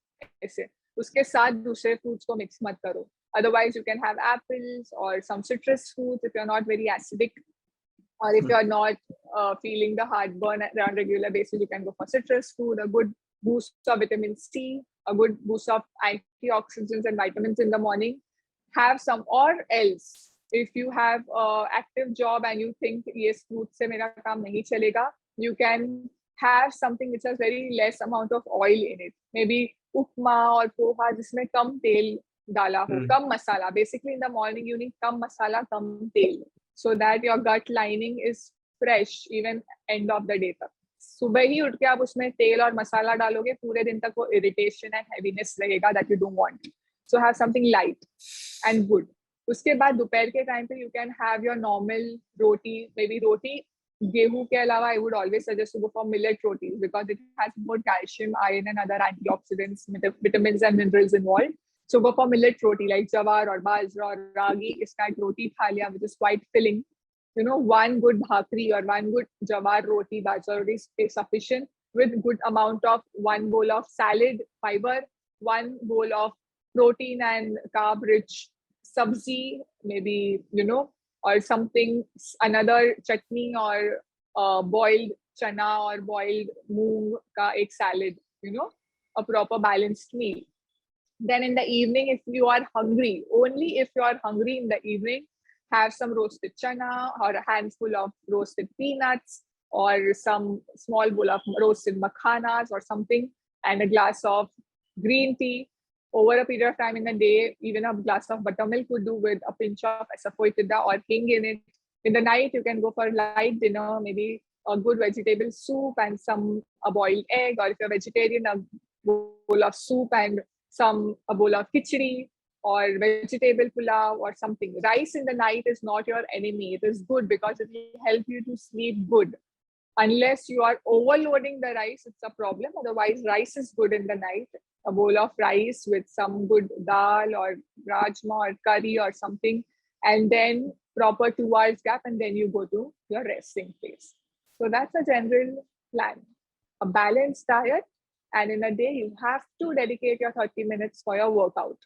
ऐसे. उसके साथ दूसरे fruits को mix मत करो. Otherwise, you can have apples or some citrus fruits if you're not very acidic, or if you're not feeling the heartburn on regular basis, you can go for citrus food, a good boost of vitamin C, a good boost of antioxidants and vitamins in the morning. Have some, or else if you have a active job and you think yes, fruit se mera kaam nahi chalega, you can have something which has very less amount of oil in it. Maybe upma or poha jisme kam tel dala ho, kam masala. Basically in the morning you need kam masala, kam tel, so that your gut lining is fresh even end of the day तक. सुबह ही उठ के आप उसमें तेल और मसाला डालोगे, पूरे दिन तक वो irritation and heaviness रहेगा that you don't want. So have something light and good. उसके बाद दोपहर के टाइम पे you can have your normal roti, maybe roti गेहूं के अलावा I would always suggest to go for millet rotis because it has more calcium, iron and other antioxidants, vitamins and minerals involved. So go for millet roti like jawar or bajra or ragi. Iska ek roti tha liya, which is quite filling. You know, one good bhakri or one good jawar roti, bajra roti is sufficient, with good amount of one bowl of salad, fiber, one bowl of protein and carb rich sabzi, maybe, you know, or something, another chutney or boiled chana or boiled moong ka ek salad, you know, a proper balanced meal. Then in the evening, if you are hungry, only if you are hungry in the evening, have some roasted chana or a handful of roasted peanuts or some small bowl of roasted makhanas or something, and a glass of green tea. Over a period of time in the day, even a glass of buttermilk would do with a pinch of asafoetida or hing in it. In the night, you can go for light dinner, maybe a good vegetable soup and a boiled egg, or if you're vegetarian, a bowl of soup and a bowl of khichdi or vegetable pulao or something. Rice in the night is not your enemy. It is good because it will help you to sleep good. Unless you are overloading the rice, it's a problem. Otherwise, rice is good in the night. A bowl of rice with some good dal or rajma or curry or something, and then proper 2 hours gap, and then you go to your resting phase. So that's a general plan. A balanced diet, and in a day you have to dedicate your 30 minutes for your workout.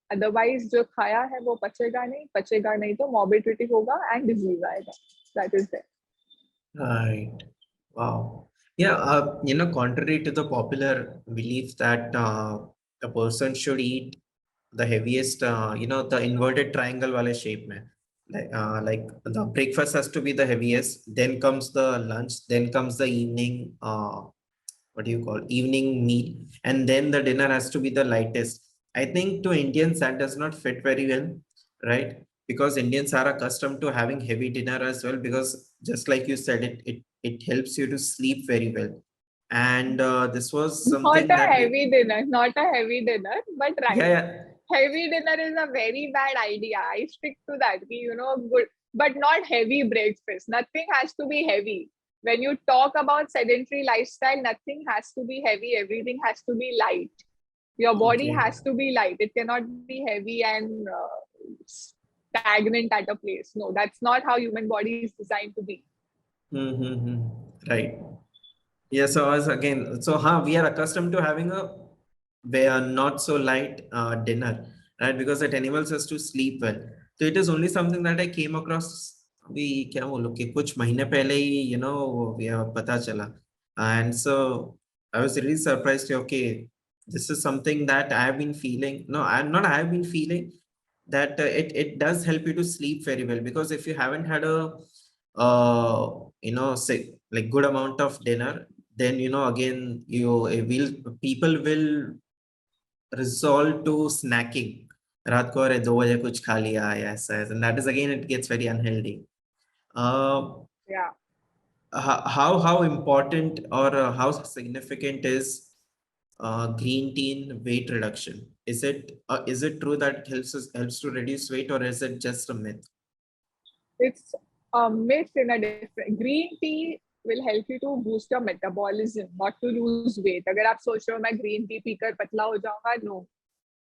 Otherwise, जो खाया है वो पचेगा नहीं तो morbidity होगा and disease आएगा. That is there. Right. Wow. Yeah, you know, contrary to the popular belief that a person should eat the heaviest, you know, the inverted triangle wale shape mein. Like the breakfast has to be the heaviest, then comes the lunch, then comes the evening, what do you call, evening meal, and then the dinner has to be the lightest. I think to Indians that does not fit very well, right? Because Indians are accustomed to having heavy dinner as well, because just like you said, it helps you to sleep very well. And this was something Not a that heavy dinner, but right. yeah. Heavy dinner is a very bad idea. I stick to that. You know, good, but not heavy breakfast. Nothing has to be heavy. When you talk about sedentary lifestyle, nothing has to be heavy. Everything has to be light. Your body Okay. has to be light. It cannot be heavy and stagnant at a place. No, that's not how human body is designed to be. Mm-hmm. Right. Yeah, so as again, so we are accustomed to having a not so light dinner, right? Because it enables us to sleep well. So it is only something that I came across अभी क्या बोलूं कि कुछ महीने पहले ही, you know, पता चला. And so I was really surprised. Okay, this is something that I have been feeling. No, I'm not. I have been feeling that it does help you to sleep very well, because if you haven't had a you know, say like good amount of dinner, then you know, again people will resolve to snacking. रात को अरे 2 बजे कुछ खा लिया या ऐसा है, and that is again, it gets very unhealthy. uh, Yeah. how important or how significant is green tea in weight reduction? Is it true that it helps to reduce weight, or is it just a myth? It's a myth in a different. Green tea will help you to boost your metabolism, not to lose weight. अगर आप सोच रहे हो मैं green tea पीकर पतला हो जाऊंगा, no.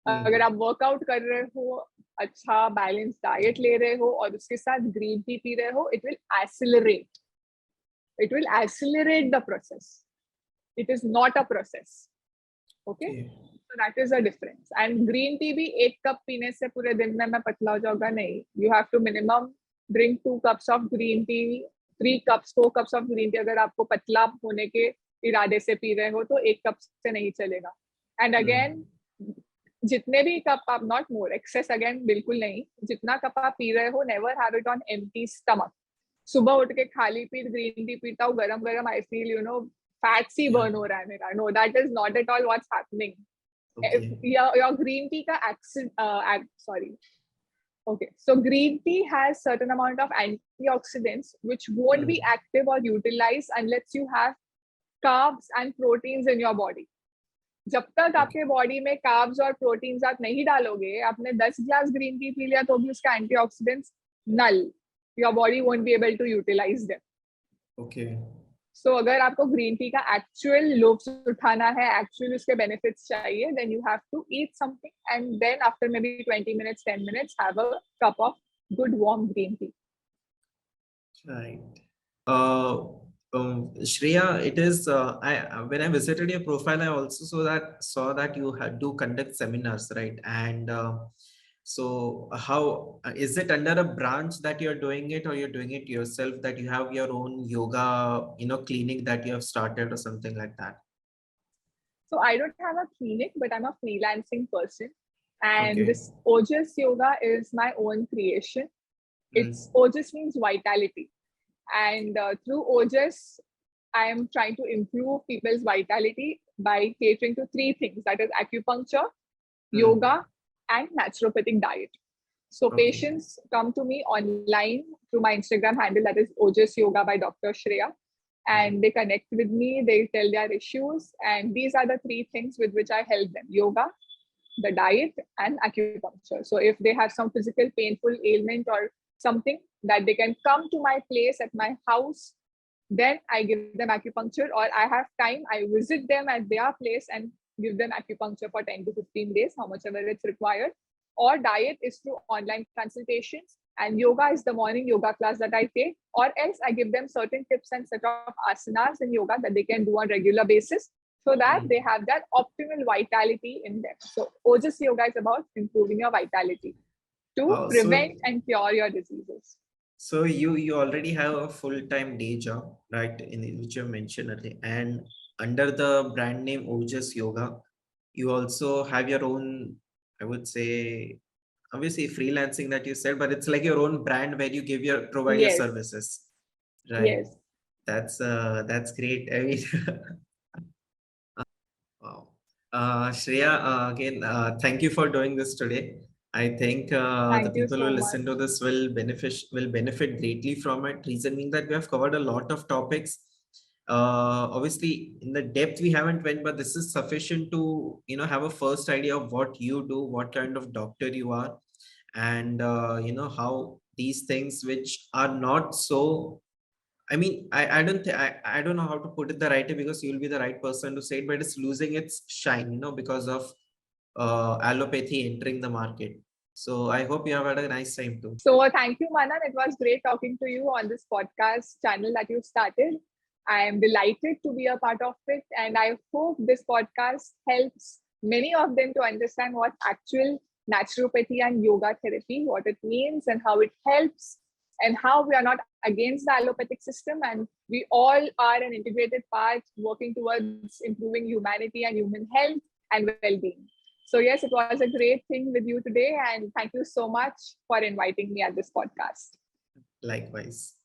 अगर आप वर्कआउट कर रहे हो, अच्छा बैलेंस डाइट ले रहे हो और उसके साथ ग्रीन टी पी रहे हो, it will accelerate the process. It is not a process. Okay. So that is the difference. And green tea भी एक कप पीने से पूरे दिन में मैं पतला हो जाऊंगा नहीं. You have to minimum drink 2 cups of green tea, 3 cups, 4 cups of green tea. अगर आपको पतला होने के इरादे से पी रहे हो तो 1 कप से नहीं चलेगा. And again, जितने भी कप आप, not more, excess again बिल्कुल नहीं. जितना कप आप पी रहे हो, never have it on empty stomach. सुबह उठ के खाली पेट ग्रीन टी पीता हूँ गरम गरम, I feel फैट सी बर्न हो रहा है मेरा. No, that is not at all what's happening. Okay. Your green tea ka sorry. Okay, so green tea has certain amount of antioxidants which won't be active or utilized unless you have carbs and proteins in your body. जब तक आपके body में carbs और proteins आप नहीं डालोगे, आपने 10 glass green tea P लिया तो भी उसका antioxidants null. Your body won't be able to utilise them. Okay. So अगर आपको ग्रीन टी का एक्चुअल लुफ्स उठाना है, एक्चुअल उसके बेनिफिट्स चाहिए, then you have to eat something and then after maybe 20 minutes 10 minutes have a cup of good warm green tea. Right. Shreya, it is when I visited your profile, I also saw that you do conduct seminars, right? And so how is it under a branch that you're doing it, or you're doing it yourself, that you have your own yoga, clinic that you have started or something like that? So I don't have a clinic, but I'm a freelancing person. And Okay. this Ojas Yoga is my own creation. It's Ojas means vitality. And through Ojas, I am trying to improve people's vitality by catering to 3 things. That is acupuncture, yoga, and naturopathic diet. So patients come to me online through my Instagram handle, that is Ojas Yoga by Dr. Shreya. And they connect with me, they tell their issues. And these are the 3 things with which I help them: yoga, the diet, and acupuncture. So if they have some physical painful ailment or something, that they can come to my place at my house, then I give them acupuncture, or I have time, I visit them at their place and give them acupuncture for 10 to 15 days, how much ever it's required. Or diet is through online consultations, and yoga is the morning yoga class that I take, or else I give them certain tips and set of asanas in yoga that they can do on regular basis, so that they have that optimal vitality in them. So Ojas Yoga is about improving your vitality to prevent and cure your diseases. So you already have a full-time day job, right, in which you mentioned earlier, and under the brand name Ojas Yoga, you also have your own, I would say, obviously freelancing that you said, but it's like your own brand where you provide your services, right? Yes. That's great. I mean, wow. Shreya, again, thank you for doing this today. I think the people who listen to this will benefit greatly from it. Reason being that we have covered a lot of topics. Obviously, in the depth we haven't went, but this is sufficient to have a first idea of what you do, what kind of doctor you are, and how these things which are not so. I mean, I don't know how to put it the right way, because you'll be the right person to say it, but it's losing its shine, because of allopathy entering the market. So I hope you have had a nice time too. So thank you, Manan. It was great talking to you on this podcast channel that you started. I am delighted to be a part of it, and I hope this podcast helps many of them to understand what actual naturopathy and yoga therapy, what it means and how it helps, and how we are not against the allopathic system, and we all are an integrated part working towards improving humanity and human health and well-being. So yes, it was a great thing with you today, and thank you so much for inviting me at this podcast. Likewise.